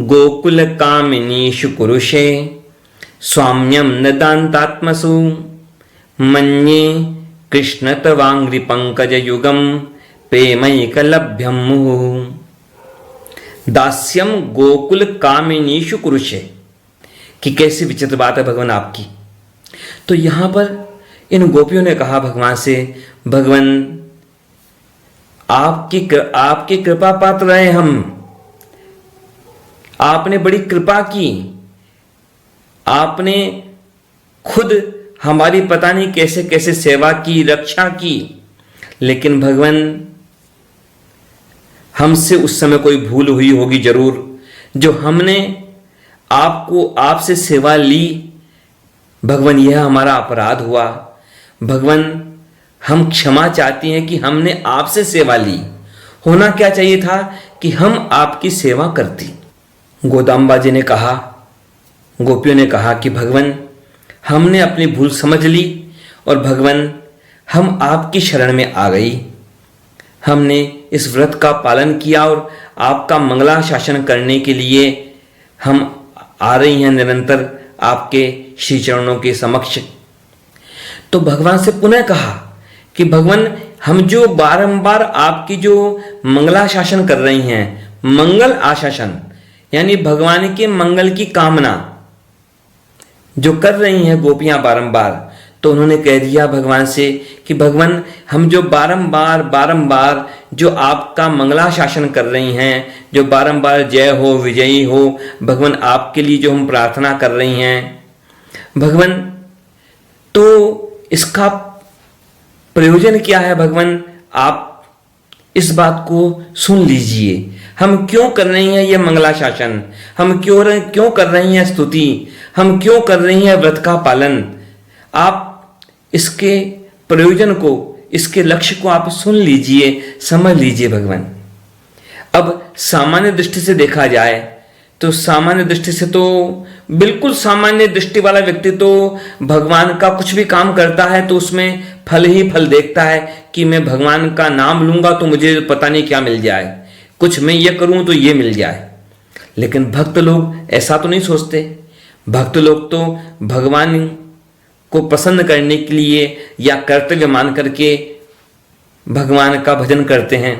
गोकुल कामिनीषु कुरुषे, स्वाम्यम नदान्तात्मसु, मन्ये कृष्ण तवांग्रि पंकज युगम, प्रेमैकलभ्यम मुहुः। दास्यम गोकुल कामिनीषु कुरुषे, कि कैसी विचित्र बात है भगवान आपकी। तो यहां पर इन गोपियों ने कहा भगवान से, भगवान आपकी कृपा पात्र रहे हम, आपने बड़ी कृपा की, आपने खुद हमारी पता नहीं कैसे कैसे सेवा की, रक्षा की, लेकिन भगवान हमसे उस समय कोई भूल हुई होगी जरूर, जो हमने आपसे सेवा ली। भगवान यह हमारा अपराध हुआ। भगवान हम क्षमा चाहती हैं कि हमने आपसे सेवा ली। होना क्या चाहिए था कि हम आपकी सेवा करती। गोदाम्बा जी ने कहा, गोपियों ने कहा कि भगवान हमने अपनी भूल समझ ली, और भगवान हम आपकी शरण में आ गई। हमने इस व्रत का पालन किया और आपका मंगला शासन करने के लिए हम आ रही हैं निरंतर आपके श्री चरणों के समक्ष। तो भगवान से पुनः कहा कि भगवान हम जो बारंबार आपकी जो मंगला शासन कर रही हैं, मंगल आशासन यानी भगवान के मंगल की कामना जो कर रही हैं गोपियां बारंबार, तो उन्होंने कह दिया भगवान से कि भगवान हम जो बारंबार जो आपका मंगला शासन कर रही हैं, जो बारंबार जय हो विजयी हो, भगवान आपके लिए जो हम प्रार्थना कर रही हैं भगवान, तो इसका प्रयोजन क्या है भगवान, आप इस बात को सुन लीजिए। हम क्यों कर रहे हैं ये मंगलाशासन, हम क्यों कर रहे हैं स्तुति, हम क्यों कर रही हैं व्रत का पालन। आप इसके प्रयोजन को, इसके लक्ष्य को आप सुन लीजिए, समझ लीजिए भगवान। अब सामान्य दृष्टि से देखा जाए तो सामान्य दृष्टि से तो बिल्कुल सामान्य दृष्टि वाला व्यक्ति तो भगवान का कुछ भी काम करता है तो उसमें फल ही फल देखता है कि मैं भगवान का नाम लूंगा तो मुझे पता नहीं क्या मिल जाए, कुछ मैं ये करूं तो ये मिल जाए। लेकिन भक्त लोग ऐसा तो नहीं सोचते। भक्त लोग तो भगवान को प्रसन्न करने के लिए या कर्तव्य मान करके भगवान का भजन करते हैं।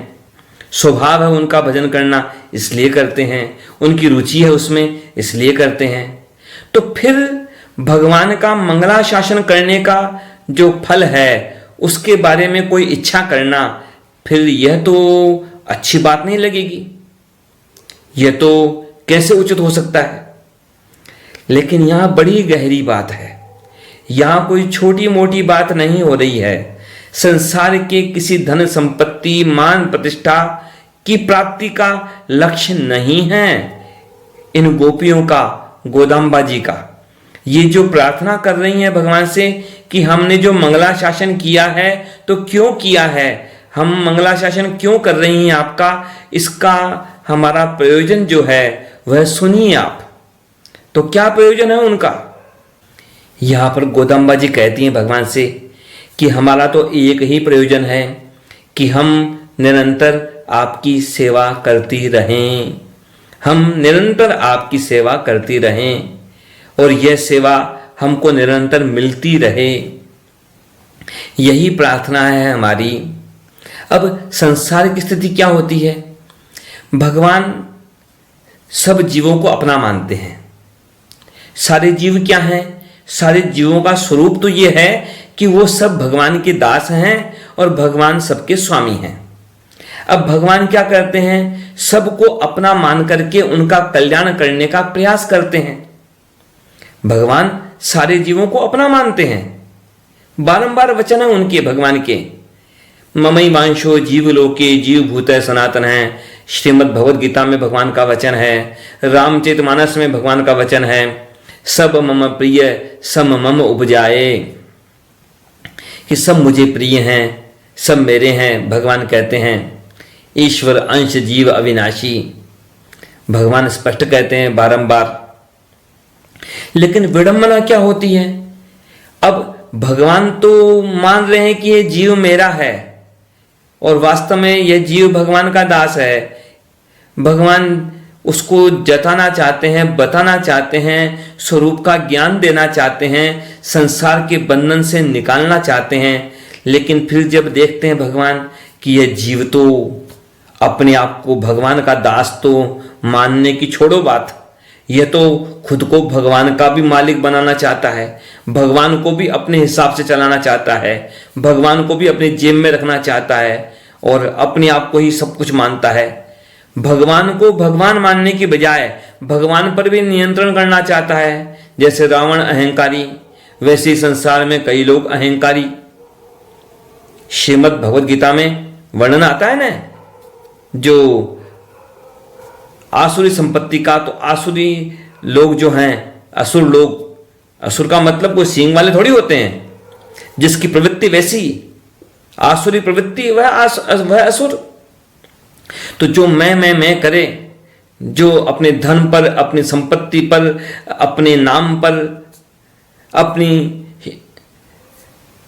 स्वभाव है उनका भजन करना, इसलिए करते हैं, उनकी रुचि है उसमें, इसलिए करते हैं। तो फिर भगवान का मंगलाशासन करने का जो फल है उसके बारे में कोई इच्छा करना, फिर यह तो अच्छी बात नहीं लगेगी, यह तो कैसे उचित हो सकता है। लेकिन यहां बड़ी गहरी बात है, यहां कोई छोटी मोटी बात नहीं हो रही है। संसार के किसी धन संपत्ति मान प्रतिष्ठा की प्राप्ति का लक्ष्य नहीं है इन गोपियों का, गोदाम्बा जी का। ये जो प्रार्थना कर रही हैं भगवान से कि हमने जो मंगलाशासन किया है तो क्यों किया है, हम मंगलाशासन क्यों कर रही हैं आपका, इसका हमारा प्रयोजन जो है वह सुनिए आप। तो क्या प्रयोजन है उनका। यहां पर गोदाम्बा जी कहती हैं भगवान से कि हमारा तो एक ही प्रयोजन है कि हम निरंतर आपकी सेवा करती रहें, हम निरंतर आपकी सेवा करती रहें और यह सेवा हमको निरंतर मिलती रहे, यही प्रार्थना है हमारी। अब संसार की स्थिति क्या होती है, भगवान सब जीवों को अपना मानते हैं। सारे जीव क्या हैं, सारे जीवों का स्वरूप तो यह है कि वो सब भगवान के दास हैं और भगवान सबके स्वामी हैं। अब भगवान क्या करते हैं, सबको अपना मान करके उनका कल्याण करने का प्रयास करते हैं। भगवान सारे जीवों को अपना मानते हैं, बारंबार वचन है उनके भगवान के, ममैवांशो जीवलोके जीव भूत सनातन है। श्रीमद् भगवद गीता में भगवान का वचन है, रामचरितमानस में भगवान का वचन है, सब मम प्रिय सम मम उपजाए, कि सब मुझे प्रिय हैं, सब मेरे हैं। भगवान कहते हैं ईश्वर अंश जीव अविनाशी, भगवान स्पष्ट कहते हैं बारंबार। लेकिन विडंबना क्या होती है, अब भगवान तो मान रहे हैं कि यह जीव मेरा है और वास्तव में यह जीव भगवान का दास है। भगवान उसको जताना चाहते हैं, बताना चाहते हैं, स्वरूप का ज्ञान देना चाहते हैं, संसार के बंधन से निकालना चाहते हैं। लेकिन फिर जब देखते हैं भगवान कि यह जीव तो अपने आप को भगवान का दास तो मानने की छोड़ो बात, यह तो खुद को भगवान का भी मालिक बनाना चाहता है, भगवान को भी अपने हिसाब से चलाना चाहता है, भगवान को भी अपने जेब में रखना चाहता है और अपने आप को ही सब कुछ मानता है। भगवान को भगवान मानने की बजाय भगवान पर भी नियंत्रण करना चाहता है। जैसे रावण अहंकारी, वैसे ही संसार में कई लोग अहंकारी। श्रीमद् भगवद गीता में वर्णन आता है ना, जो आसुरी संपत्ति का, तो आसुरी लोग जो हैं, असुर लोग, असुर का मतलब कोई सींग वाले थोड़ी होते हैं, जिसकी प्रवृत्ति वैसी आसुरी प्रवृत्ति वह असुर। तो जो मैं करे, जो अपने धन पर, अपनी संपत्ति पर, अपने नाम पर, अपनी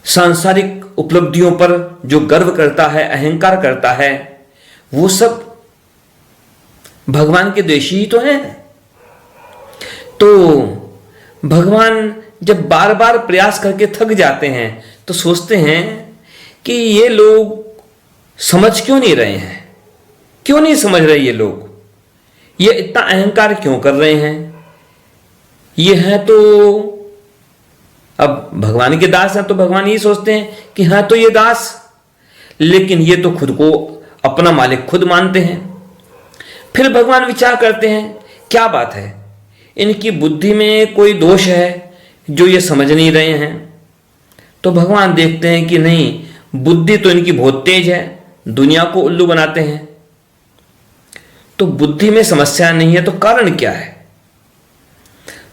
सांसारिक उपलब्धियों पर जो गर्व करता है, अहंकार करता है, वो सब भगवान के द्वेषी ही तो हैं। तो भगवान जब बार बार प्रयास करके थक जाते हैं तो सोचते हैं कि ये लोग समझ क्यों नहीं रहे हैं, क्यों नहीं समझ रहे ये लोग, ये इतना अहंकार क्यों कर रहे हैं। ये है तो अब भगवान के दास हैं तो भगवान ये सोचते हैं कि हाँ तो ये दास, लेकिन ये तो खुद को अपना मालिक खुद मानते हैं। फिर भगवान विचार करते हैं क्या बात है, इनकी बुद्धि में कोई दोष है जो ये समझ नहीं रहे हैं। तो भगवान देखते हैं कि नहीं, बुद्धि तो इनकी बहुत तेज है, दुनिया को उल्लू बनाते हैं। तो बुद्धि में समस्या नहीं है तो कारण क्या है?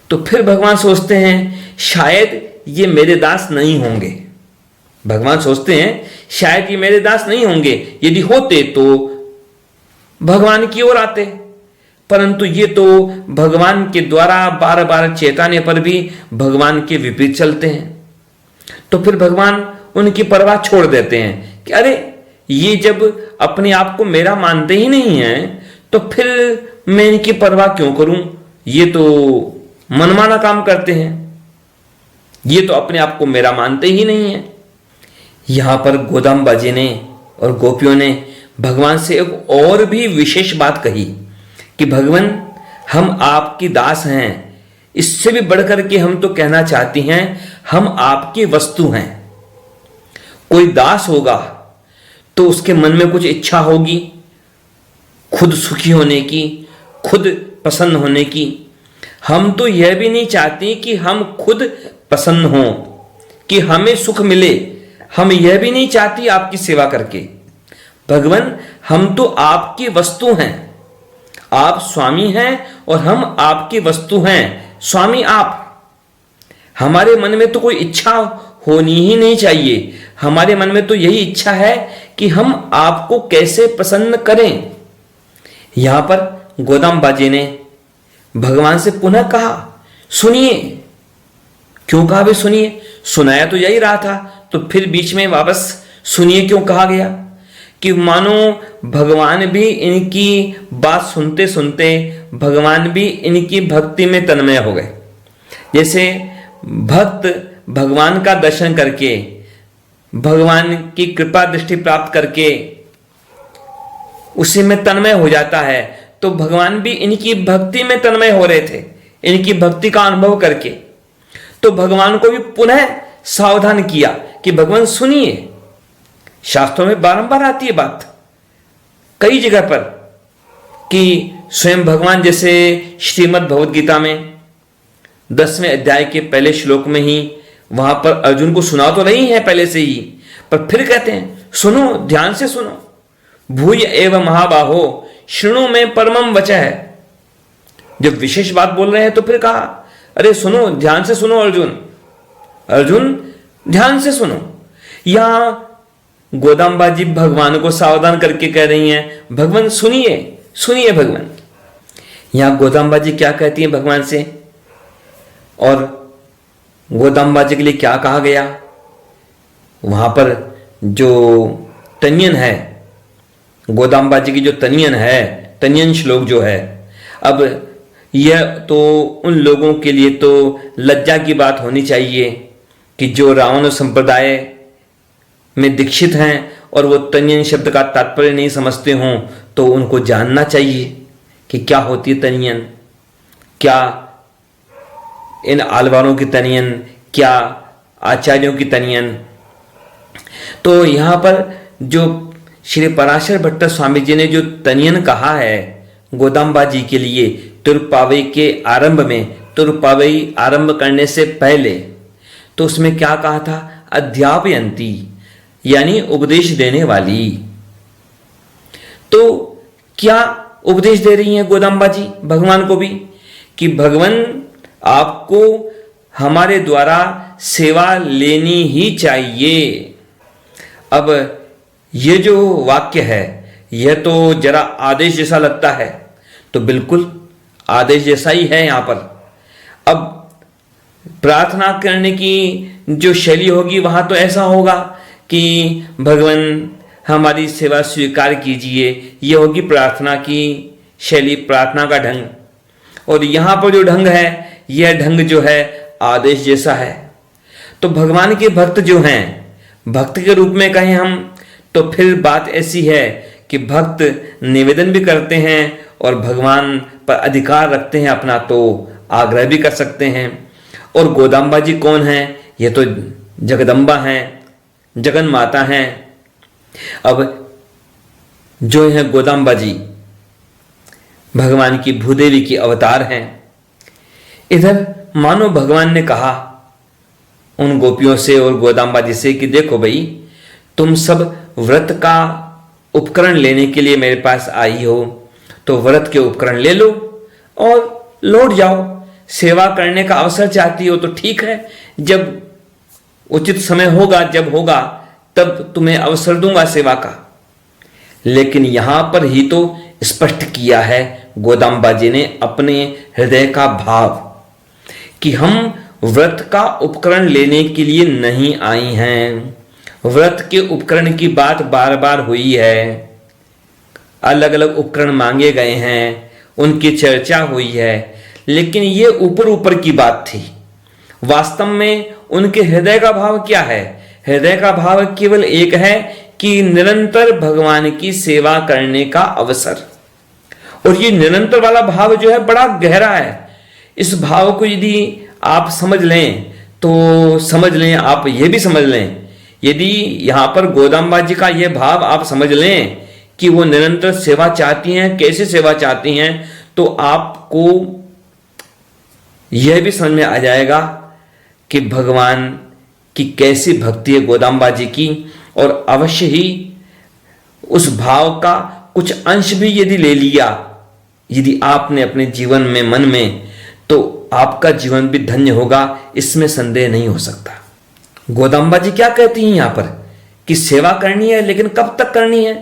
तो फिर भगवान सोचते हैं शायद ये मेरे दास नहीं होंगे। भगवान सोचते हैं शायद ये मेरे दास नहीं होंगे, यदि होते तो भगवान की ओर आते, परंतु ये तो भगवान के द्वारा बार बार चेताने पर भी भगवान के विपरीत चलते हैं। तो फिर भगवान उनकी परवाह छोड़ देते हैं कि अरे ये जब अपने आप को मेरा मानते ही नहीं है तो फिर मैं इनकी परवाह क्यों करूं, ये तो मनमाना काम करते हैं, ये तो अपने आप को मेरा मानते ही नहीं है। यहां पर गोदाम्बा जी ने और गोपियों ने भगवान से एक और भी विशेष बात कही कि भगवान हम आपकी दास हैं, इससे भी बढ़कर के हम तो कहना चाहती हैं हम आपकी वस्तु हैं। कोई दास होगा तो उसके मन में कुछ इच्छा होगी, खुद सुखी होने की, खुद प्रसन्न होने की। हम तो यह भी नहीं चाहती कि हम खुद प्रसन्न हों, कि हमें सुख मिले, हम यह भी नहीं चाहती आपकी सेवा करके। भगवान हम तो आपकी वस्तु हैं, आप स्वामी हैं और हम आपकी वस्तु हैं, स्वामी आप। हमारे मन में तो कोई इच्छा होनी ही नहीं चाहिए, हमारे मन में तो यही इच्छा है कि हम आपको कैसे प्रसन्न करें। यहां पर गोदाम्बा जी ने भगवान से पुनः कहा सुनिए। क्यों कहा भी सुनिए? सुनाया तो यही रहा था, तो फिर बीच में वापस सुनिए क्यों कहा गया? कि मानो भगवान भी इनकी बात सुनते सुनते भगवान भी इनकी भक्ति में तन्मय हो गए। जैसे भक्त भगवान का दर्शन करके, भगवान की कृपा दृष्टि प्राप्त करके उसी में तन्मय हो जाता है, तो भगवान भी इनकी भक्ति में तन्मय हो रहे थे, इनकी भक्ति का अनुभव करके। तो भगवान को भी पुनः सावधान किया कि भगवान सुनिए। शास्त्रों में बारंबार आती है बात कई जगह पर कि स्वयं भगवान, जैसे श्रीमद् भगवद गीता में 10वें अध्याय के पहले श्लोक में ही वहां पर अर्जुन को सुना तो रही है पहले से ही, पर फिर कहते हैं सुनो, ध्यान से सुनो। भूय एव महाबाहो शृणु में परमम वचः। जब विशेष बात बोल रहे हैं तो फिर कहा अरे सुनो, ध्यान से सुनो अर्जुन, अर्जुन ध्यान से सुनो। यहां गोदाम्बा जी भगवान को सावधान करके कह रही हैं भगवान सुनिए, सुनिए भगवान। यहां गोदाम्बा जी क्या कहती हैं भगवान से, और गोदाम्बा जी के लिए क्या कहा गया? वहां पर जो तनियन है, गोदाम्बा जी की जो तनियन है, तनियन श्लोक जो है, अब यह तो उन लोगों के लिए तो लज्जा की बात होनी चाहिए कि जो रावण संप्रदाय में दीक्षित हैं और वो तनियन शब्द का तात्पर्य नहीं समझते हों, तो उनको जानना चाहिए कि क्या होती है तनियन, क्या इन आलवारों की तनियन, क्या आचार्यों की तनियन। तो यहां पर जो श्री पराशर भट्ट स्वामी जी ने जो तनियन कहा है गोदाम्बा जी के लिए तिरुप्पावई के आरंभ में, तिरुप्पावई आरंभ करने से पहले, तो उसमें क्या कहा था? अध्यापयंती, यानी उपदेश देने वाली। तो क्या उपदेश दे रही हैं गोदाम्बा जी भगवान को भी कि भगवान आपको हमारे द्वारा सेवा लेनी ही चाहिए। अब ये जो वाक्य है यह तो जरा आदेश जैसा लगता है, तो बिल्कुल आदेश जैसा ही है यहां पर। अब प्रार्थना करने की जो शैली होगी वहां तो ऐसा होगा कि भगवान हमारी सेवा स्वीकार कीजिए, यह होगी प्रार्थना की शैली, प्रार्थना का ढंग। और यहां पर जो ढंग है यह ढंग जो है आदेश जैसा है। तो भगवान के भक्त जो हैं, भक्त के रूप में कहें हम, तो फिर बात ऐसी है कि भक्त निवेदन भी करते हैं और भगवान पर अधिकार रखते हैं अपना, तो आग्रह भी कर सकते हैं। और गोदाम्बा जी कौन है? ये तो जगदम्बा हैं, जगन माता हैं। अब जो है गोदाम्बा जी भगवान की भूदेवी की अवतार हैं। इधर मानो भगवान ने कहा उन गोपियों से और गोदाम्बा जी से कि देखो भाई, तुम सब व्रत का उपकरण लेने के लिए मेरे पास आई हो, तो व्रत के उपकरण ले लो और लौट जाओ। सेवा करने का अवसर चाहती हो तो ठीक है, जब उचित समय होगा, जब होगा तब तुम्हें अवसर दूंगा सेवा का। लेकिन यहां पर ही तो स्पष्ट किया है गोदाम्बा जी ने अपने हृदय का भाव कि हम व्रत का उपकरण लेने के लिए नहीं आई हैं। व्रत के उपकरण की बात बार बार हुई है, अलग अलग उपकरण मांगे गए हैं, उनकी चर्चा हुई है, लेकिन ये ऊपर ऊपर की बात थी। वास्तव में उनके हृदय का भाव क्या है? हृदय का भाव केवल एक है कि निरंतर भगवान की सेवा करने का अवसर। और ये निरंतर वाला भाव जो है बड़ा गहरा है। इस भाव को यदि आप समझ लें तो समझ लें, आप ये भी समझ लें, यदि यहां पर गोदाम्बा जी का यह भाव आप समझ लें कि वो निरंतर सेवा चाहती हैं, कैसे सेवा चाहती हैं, तो आपको यह भी समझ में आ जाएगा कि भगवान की कैसी भक्ति है गोदाम्बा जी की। और अवश्य ही उस भाव का कुछ अंश भी यदि ले लिया, यदि आपने अपने जीवन में, मन में, तो आपका जीवन भी धन्य होगा, इसमें संदेह नहीं हो सकता। गोदाम्बा जी क्या कहती हैं यहां पर कि सेवा करनी है, लेकिन कब तक करनी है,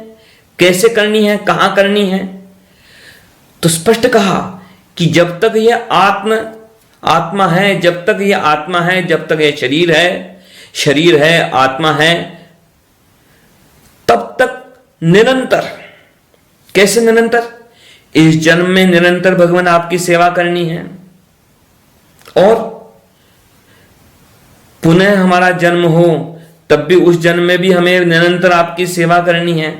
कैसे करनी है, कहां करनी है? तो स्पष्ट कहा कि जब तक यह आत्मा है, जब तक यह आत्मा है, जब तक यह शरीर है, आत्मा है, तब तक निरंतर। कैसे निरंतर? इस जन्म में निरंतर भगवान आपकी सेवा करनी है, और पुनः हमारा जन्म हो तब भी उस जन्म में भी हमें निरंतर आपकी सेवा करनी है।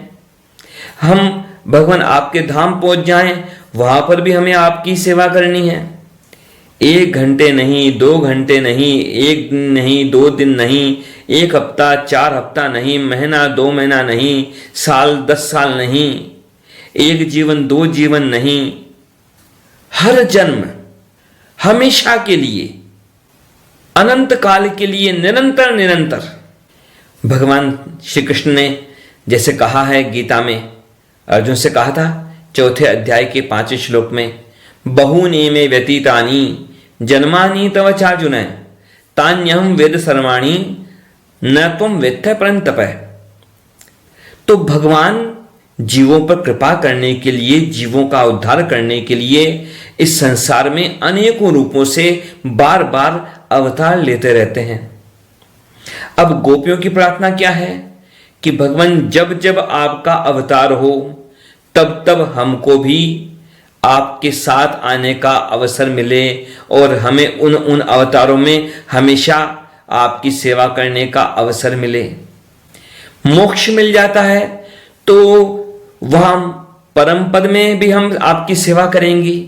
हम भगवान आपके धाम पहुंच जाएं, वहां पर भी हमें आपकी सेवा करनी है। 1 घंटे नहीं, 2 घंटे नहीं, 1 दिन नहीं, 2 दिन नहीं, 1 हफ्ता, 4 हफ्ता नहीं, महीना, 2 महीना नहीं, साल, 10 साल नहीं, 1 जीवन, 2 जीवन नहीं, हर जन्म, हमेशा के लिए, अनंत काल के लिए, निरंतर भगवान श्री कृष्ण ने जैसे कहा है गीता में, अर्जुन से कहा था 4थे अध्याय के 5वें श्लोक में, बहूनि मे व्यतीतानि जन्मानि तव चार्जुन तान्यहं वेद सर्वाणि न त्वं वेत्थ परन्तप। तो भगवान जीवों पर कृपा करने के लिए, जीवों का उद्धार करने के लिए इस संसार में अनेकों रूपों से बार बार अवतार लेते रहते हैं। अब गोपियों की प्रार्थना क्या है कि भगवान जब जब आपका अवतार हो तब तब हमको भी आपके साथ आने का अवसर मिले, और हमें उन अवतारों में हमेशा आपकी सेवा करने का अवसर मिले। मोक्ष मिल जाता है तो वह परम पद में भी हम आपकी सेवा करेंगे,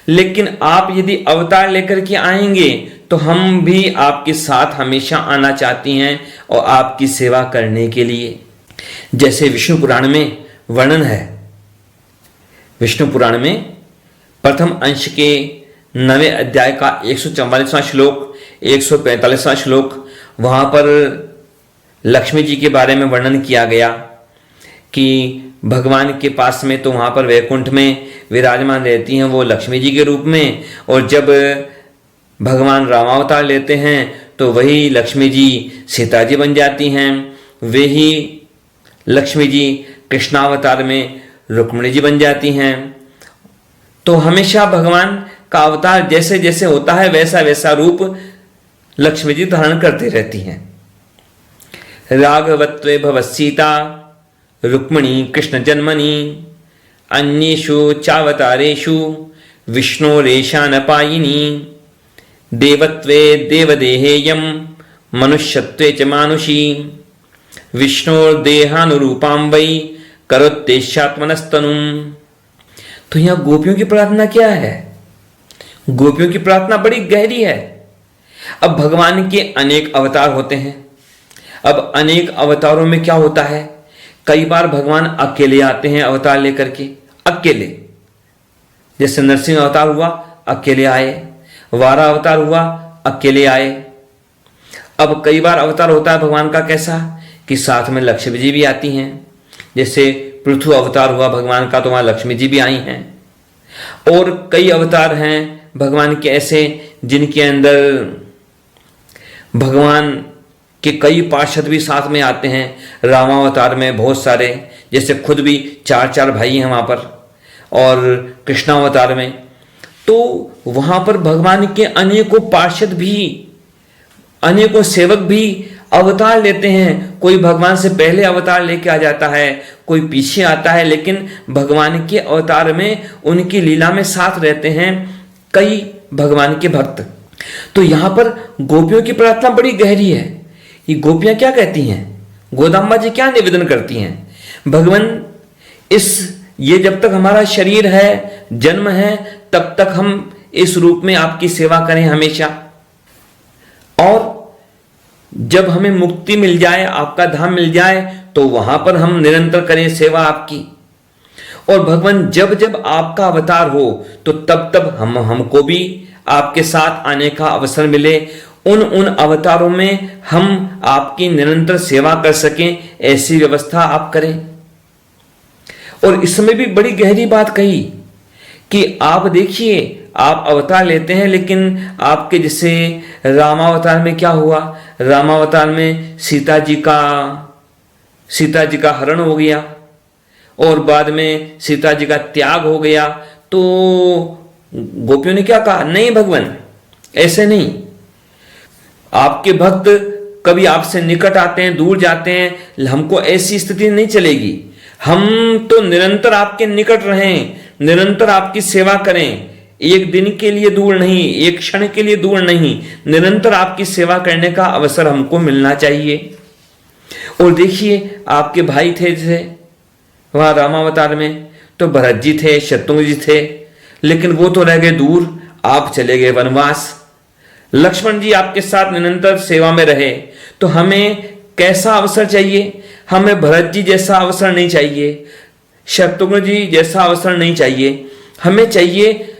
लेकिन आप यदि अवतार लेकर के आएंगे तो हम भी आपके साथ हमेशा आना चाहती हैं और आपकी सेवा करने के लिए। जैसे विष्णु पुराण में वर्णन है, विष्णु पुराण में प्रथम अंश के 9वें अध्याय का 144वां श्लोक, 145वां श्लोक, वहां पर लक्ष्मी जी के बारे में वर्णन किया गया कि भगवान के पास में तो वहां पर वैकुंठ में विराजमान रहती हैं वो लक्ष्मी जी के रूप में, और जब भगवान रामावतार लेते हैं तो वही लक्ष्मी जी सीता जी बन जाती हैं, वे ही लक्ष्मी जी कृष्णावतार में रुक्मिणी जी बन जाती हैं। तो हमेशा भगवान का अवतार जैसे जैसे होता है वैसा वैसा रूप लक्ष्मी जी धारण करती रहती हैं। राघवत्वे भवसीता रुक्मिणी कृष्ण जन्मनि अन्येषु चावतारेषु विष्णोरेशानपायिनी देवत्वे देवदेहेयं मनुष्यत्वे च मानुषी विष्णोर्देहानुरूपां वै करोत्येष्यात्मनस्तनुम्। तो यहां गोपियों की प्रार्थना क्या है? गोपियों की प्रार्थना बड़ी गहरी है। अब भगवान के अनेक अवतार होते हैं। अब अनेक अवतारों में क्या होता है, कई बार भगवान अकेले आते हैं अवतार लेकर के, अकेले। जैसे नरसिंह अवतार हुआ अकेले आए, वारा अवतार हुआ अकेले आए। अब कई बार अवतार होता है भगवान का कैसा कि साथ में लक्ष्मी जी भी आती हैं। जैसे पृथु अवतार हुआ भगवान का तो वहां लक्ष्मी जी भी आई हैं। और कई अवतार हैं भगवान के ऐसे जिनके अंदर भगवान के कई पार्षद भी साथ में आते हैं। रामावतार में बहुत सारे, जैसे खुद भी चार चार भाई हैं वहां पर, और कृष्णावतार में तो वहां पर भगवान के अनेकों पार्षद भी, अनेकों सेवक भी अवतार लेते हैं। कोई भगवान से पहले अवतार लेके आ जाता है, कोई पीछे आता है, लेकिन भगवान के अवतार में उनकी लीला में साथ रहते हैं कई भगवान के भक्त। तो यहां पर गोपियों की प्रार्थना बड़ी गहरी है। ये गोपियां क्या कहती हैं, गोदाम्बा जी क्या निवेदन करती हैं, भगवान ये जब तक हमारा शरीर है, जन्म है, तब तक हम इस रूप में आपकी सेवा करें हमेशा, और जब हमें मुक्ति मिल जाए, आपका धाम मिल जाए, तो वहां पर हम निरंतर करें सेवा आपकी। और भगवान जब जब आपका अवतार हो तो तब तब हमको भी आपके साथ आने का अवसर मिले, उन अवतारों में हम आपकी निरंतर सेवा कर सकें, ऐसी व्यवस्था आप करें। और इसमें भी बड़ी गहरी बात कही कि आप देखिए, आप अवतार लेते हैं, लेकिन आपके जैसे रामावतार में क्या हुआ, रामावतार में सीता जी का हरण हो गया और बाद में सीता जी का त्याग हो गया। तो गोपियों ने क्या कहा, नहीं भगवान ऐसे नहीं, आपके भक्त कभी आपसे निकट आते हैं, दूर जाते हैं, हमको ऐसी स्थिति नहीं चलेगी। हम तो निरंतर आपके निकट रहें, निरंतर आपकी सेवा करें, एक दिन के लिए दूर नहीं, एक क्षण के लिए दूर नहीं, निरंतर आपकी सेवा करने का अवसर हमको मिलना चाहिए। और देखिए आपके भाई थे जैसे वहां रामावतार में, तो भरत जी थे, शत्रुघ्न जी थे, लेकिन वो तो रह गए दूर, आप चले गए वनवास। लक्ष्मण जी आपके साथ निरंतर सेवा में रहे। तो हमें कैसा अवसर चाहिए, हमें भरत जी जैसा अवसर नहीं चाहिए, शत्रुघ्न जी जैसा अवसर नहीं चाहिए, हमें चाहिए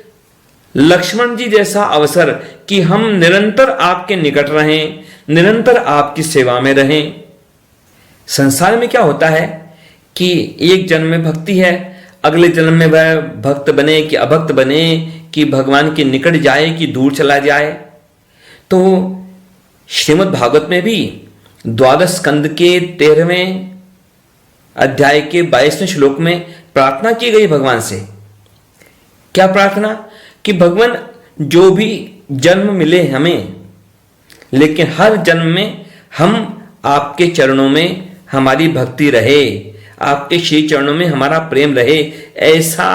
लक्ष्मण जी जैसा अवसर कि हम निरंतर आपके निकट रहें, निरंतर आपकी सेवा में रहें। संसार में क्या होता है कि एक जन्म में भक्ति है, अगले जन्म में वह भक्त बने कि अभक्त बने, कि भगवान के निकट जाए कि दूर चला जाए। तो श्रीमद् भागवत में भी द्वादश स्कंद के 13वें अध्याय के 22वें श्लोक में प्रार्थना की गई भगवान से। क्या प्रार्थना, कि भगवान जो भी जन्म मिले हमें, लेकिन हर जन्म में हम आपके चरणों में हमारी भक्ति रहे, आपके श्री चरणों में हमारा प्रेम रहे, ऐसा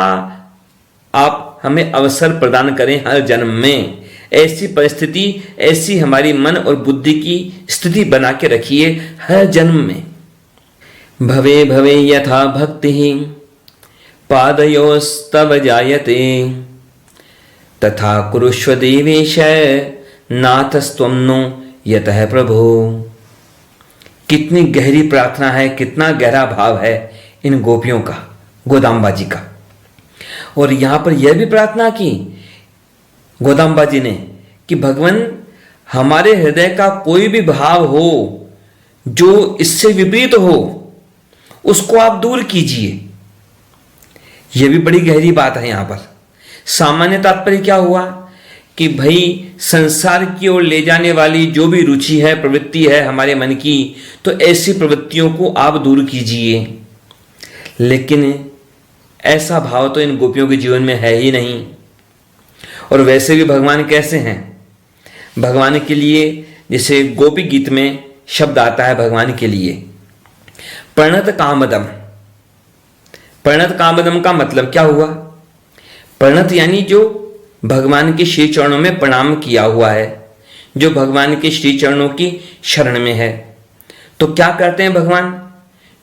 आप हमें अवसर प्रदान करें हर जन्म में। ऐसी परिस्थिति, ऐसी हमारी मन और बुद्धि की स्थिति बना के रखिए हर जन्म में। भवे भवे यथा भक्ति पादयोस्तव जायते तथा कुरुष्व देवेश नाथस्त्वं नो यतः प्रभो। कितनी गहरी प्रार्थना है, कितना गहरा भाव है इन गोपियों का, गोदाम्बा जी का। और यहां पर यह भी प्रार्थना की गोदाम्बा जी ने कि भगवान हमारे हृदय का कोई भी भाव हो जो इससे विपरीत हो, उसको आप दूर कीजिए। यह भी बड़ी गहरी बात है। यहां पर सामान्य तात्पर्य क्या हुआ कि भाई संसार की ओर ले जाने वाली जो भी रुचि है, प्रवृत्ति है हमारे मन की, तो ऐसी प्रवृत्तियों को आप दूर कीजिए। लेकिन ऐसा भाव तो इन गोपियों के जीवन में है ही नहीं। और वैसे भी भगवान कैसे हैं, भगवान के लिए जैसे गोपी गीत में शब्द आता है भगवान के लिए, प्रणत कामदम। प्रणत कामदम का मतलब क्या हुआ, प्रणत यानी जो भगवान के श्री चरणों में प्रणाम किया हुआ है, जो भगवान के श्री चरणों की शरण में है। तो क्या करते हैं भगवान,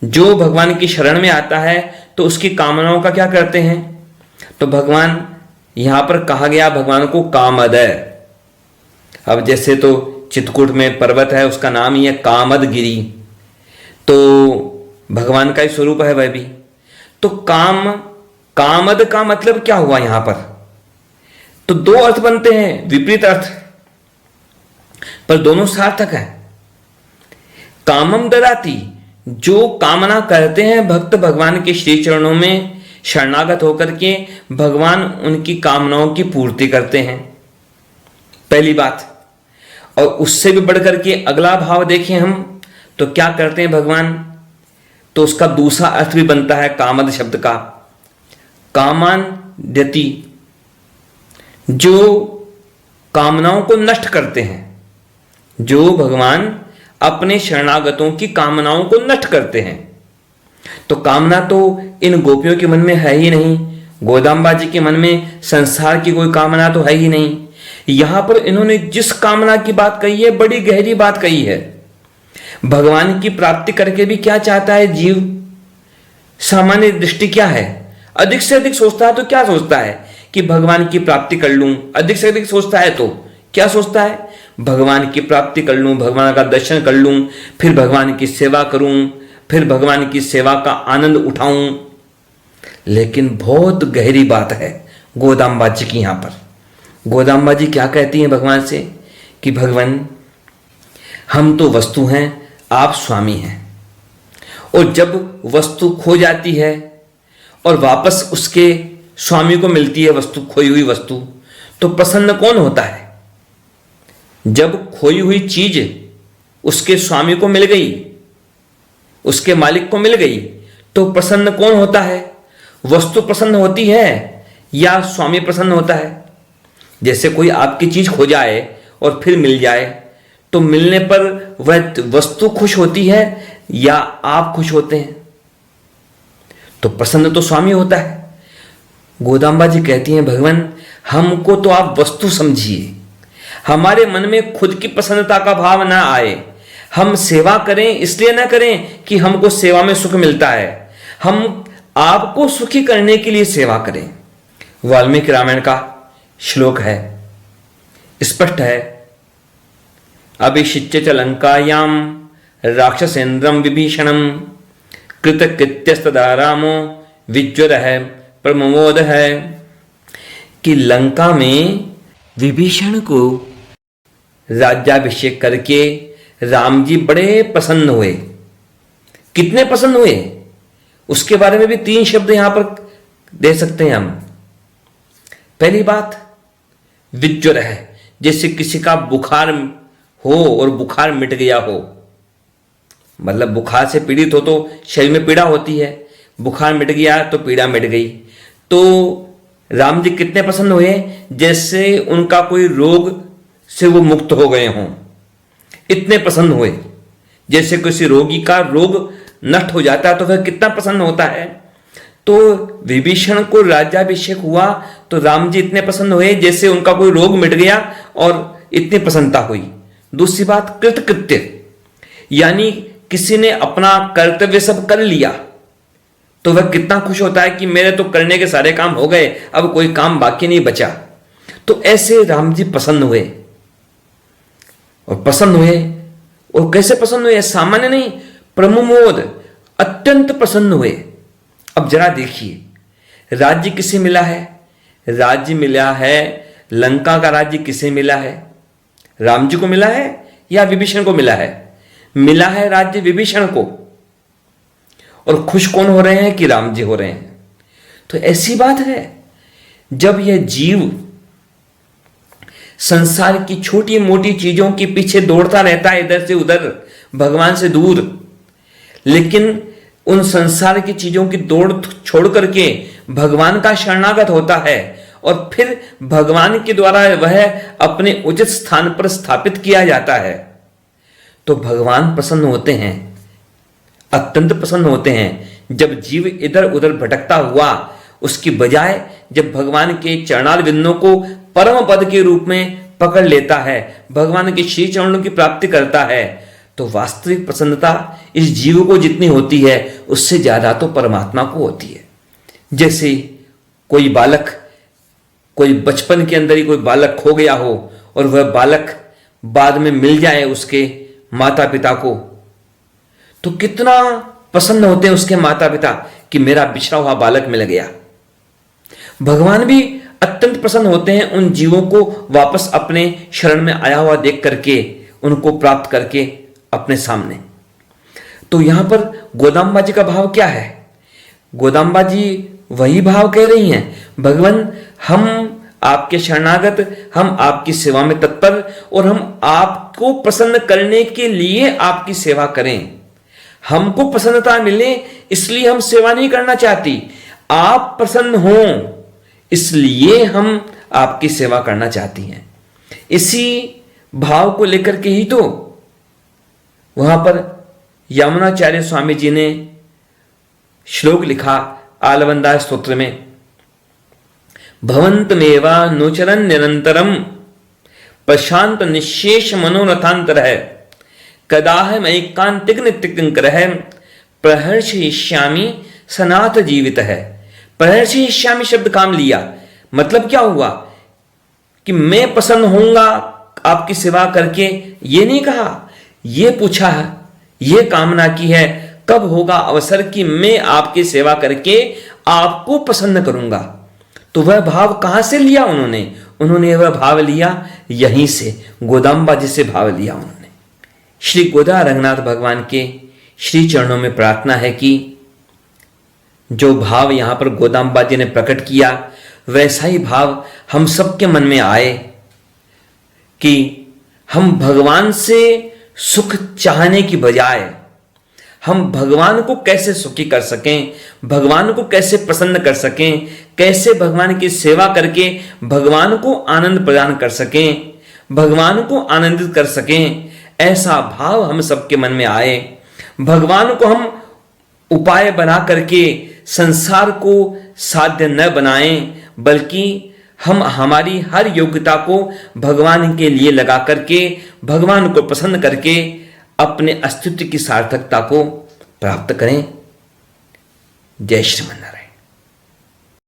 जो भगवान की शरण में आता है तो उसकी कामनाओं का क्या करते हैं। तो भगवान यहां पर कहा गया भगवान को कामदय। अब जैसे तो चित्रकूट में पर्वत है, उसका नाम ही है कामदगिरी, तो भगवान का ही स्वरूप है वह भी। तो कामद का मतलब क्या हुआ यहां पर, तो दो अर्थ बनते हैं, विपरीत अर्थ, पर दोनों सार्थक है। कामम ददाति, जो कामना करते हैं भक्त भगवान के श्री चरणों में शरणागत होकर के, भगवान उनकी कामनाओं की पूर्ति करते हैं। पहली बात। और उससे भी बढ़कर के अगला भाव देखें हम तो क्या करते हैं भगवान, तो उसका दूसरा अर्थ भी बनता है कामद शब्द का, कामान द्यति, जो कामनाओं को नष्ट करते हैं, जो भगवान अपने शरणागतों की कामनाओं को नष्ट करते हैं। तो कामना तो इन गोपियों के मन में है ही नहीं, गोदाम्बा जी के मन में संसार की कोई कामना तो है ही नहीं। यहां पर इन्होंने जिस कामना की बात कही है, बड़ी गहरी बात कही है। भगवान की प्राप्ति करके भी क्या चाहता है जीव? सामान्य दृष्टि क्या है? अधिक से अधिक सोचता है तो क्या सोचता है कि भगवान की प्राप्ति कर लूं। अधिक से अधिक सोचता है तो क्या सोचता है? भगवान की प्राप्ति कर लूं, भगवान का दर्शन कर लूं, फिर भगवान की सेवा करूं, फिर भगवान की सेवा का आनंद उठाऊं। लेकिन बहुत गहरी बात है गोदाम्बा जी की। यहां पर गोदाम्बा जी क्या कहती हैं भगवान से कि भगवान, हम तो वस्तु हैं, आप स्वामी हैं। और जब वस्तु खो जाती है और वापस उसके स्वामी को मिलती है वस्तु, खोई हुई वस्तु, तो प्रसन्न कौन होता है? जब खोई हुई चीज उसके स्वामी को मिल गई, उसके मालिक को मिल गई, तो प्रसन्न कौन होता है? वस्तु प्रसन्न होती है या स्वामी प्रसन्न होता है? जैसे कोई आपकी चीज खो जाए और फिर मिल जाए, तो मिलने पर वह वस्तु खुश होती है या आप खुश होते हैं? तो प्रसन्न तो स्वामी होता है। गोदाम्बा जी कहती हैं भगवान, हमको तो आप वस्तु समझिए, हमारे मन में खुद की प्रसन्नता का भाव ना आए। हम सेवा करें इसलिए ना करें कि हमको सेवा में सुख मिलता है, हम आपको सुखी करने के लिए सेवा करें। वाल्मीकि रामायण का श्लोक है, स्पष्ट है। अभिषिच्य च लंकायाम राक्षसेन्द्रम विभीषणम कृतकृत्यस्तदा रामो विज्वर है प्रमोद है, कि लंका में विभीषण को राज्याभिषेक करके राम जी बड़े प्रसन्न हुए। कितने प्रसन्न हुए उसके बारे में भी 3 शब्द यहां पर दे सकते हैं हम। पहली बात, विज्वर है, जैसे किसी का बुखार हो और बुखार मिट गया हो, मतलब बुखार से पीड़ित हो तो शरीर में पीड़ा होती है, बुखार मिट गया तो पीड़ा मिट गई। तो राम जी कितने प्रसन्न हुए, जैसे उनका कोई रोग से वो मुक्त हो गए हों, इतने प्रसन्न हुए। जैसे किसी रोगी का रोग नष्ट हो जाता है तो वह कितना प्रसन्न होता है। तो विभीषण को राज्याभिषेक हुआ तो राम जी इतने प्रसन्न हुए जैसे उनका कोई रोग मिट गया और इतनी प्रसन्नता हुई। दूसरी बात, कृतकृत्य, यानी किसी ने अपना कर्तव्य सब कर लिया तो वह कितना खुश होता है कि मेरे तो करने के सारे काम हो गए, अब कोई काम बाकी नहीं बचा। तो ऐसे राम जी प्रसन्न हुए। और प्रसन्न हुए, और कैसे प्रसन्न हुए? सामान्य नहीं, प्रमोद, अत्यंत प्रसन्न हुए। अब जरा देखिए, राज्य किसे मिला है? राज्य मिला है, लंका का राज्य किसे मिला है? राम जी को मिला है या विभीषण को मिला है? मिला है राज्य विभीषण को। और खुश कौन हो रहे हैं? कि राम जी हो रहे हैं। तो ऐसी बात है, जब यह जीव संसार की छोटी मोटी चीजों के पीछे दौड़ता रहता है, इधर से उधर, भगवान से दूर, लेकिन उन संसार की चीजों की दौड़ छोड़ करके भगवान का शरणागत होता है और फिर भगवान के द्वारा वह अपने उचित स्थान पर स्थापित किया जाता है, तो भगवान प्रसन्न होते हैं, अत्यंत प्रसन्न होते हैं। जब जीव इधर उधर भटकता हुआ, उसकी बजाय जब भगवान के चरणार बिंदुओं को परम पद के रूप में पकड़ लेता है, भगवान के श्री चरणों की प्राप्ति करता है, तो वास्तविक प्रसन्नता इस जीव को जितनी होती है उससे ज्यादा तो परमात्मा को होती है। जैसे कोई बालक, कोई बचपन के अंदर ही कोई बालक खो गया हो और वह बालक बाद में मिल जाए उसके माता पिता को, तो कितना प्रसन्न होते हैं उसके माता पिता कि मेरा बिछड़ा हुआ बालक मिल गया। भगवान भी अत्यंत प्रसन्न होते हैं उन जीवों को वापस अपने शरण में आया हुआ देख करके, उनको प्राप्त करके अपने सामने। तो यहां पर गोदाम्बा जी का भाव क्या है? गोदाम्बा जी वही भाव कह रही हैं, भगवान हम आपके शरणागत, हम आपकी सेवा में तत्पर और हम आपको प्रसन्न करने के लिए आपकी सेवा करें। हमको प्रसन्नता मिले इसलिए हम सेवा नहीं करना चाहती, आप प्रसन्न हो इसलिए हम आपकी सेवा करना चाहती हैं। इसी भाव को लेकर के ही तो वहां पर यमुनाचार्य स्वामी जी ने श्लोक लिखा आलवंदा स्तोत्र में, भवंतमेवा नोचरन निरंतरम प्रशांत निशेष मनोरथांतर है कदाह मैकांतिक नित्यंकर है प्रहर्षयिष्यामि सनाथ जीवित है। प्रहर्षयिष्यामि शब्द काम लिया, मतलब क्या हुआ कि मैं प्रसन्न होऊंगा आपकी सेवा करके, ये नहीं कहा, ये पूछा है, ये कामना की है कब होगा अवसर कि मैं आपकी सेवा करके आपको प्रसन्न करूंगा। तो वह भाव कहां से लिया उन्होंने वह भाव लिया यहीं से, गोदाम्बा जी से भाव लिया उन्होंने। श्री गोदा रंगनाथ भगवान के श्री चरणों में प्रार्थना है कि जो भाव यहां पर गोदाम्बा जी ने प्रकट किया वैसा ही भाव हम सबके मन में आए कि हम भगवान से सुख चाहने की बजाय हम भगवान को कैसे सुखी कर सकें, भगवान को कैसे प्रसन्न कर सकें, कैसे भगवान की सेवा करके भगवान को आनंद प्रदान कर सकें, भगवान को आनंदित कर सकें, ऐसा भाव हम सबके मन में आए। भगवान को हम उपाय बना करके संसार को साध्य न बनाएं, बल्कि हम हमारी हर योग्यता को भगवान के लिए लगा करके भगवान को प्रसन्न करके अपने अस्तित्व की सार्थकता को प्राप्त करें। जय श्रीमन नारायण।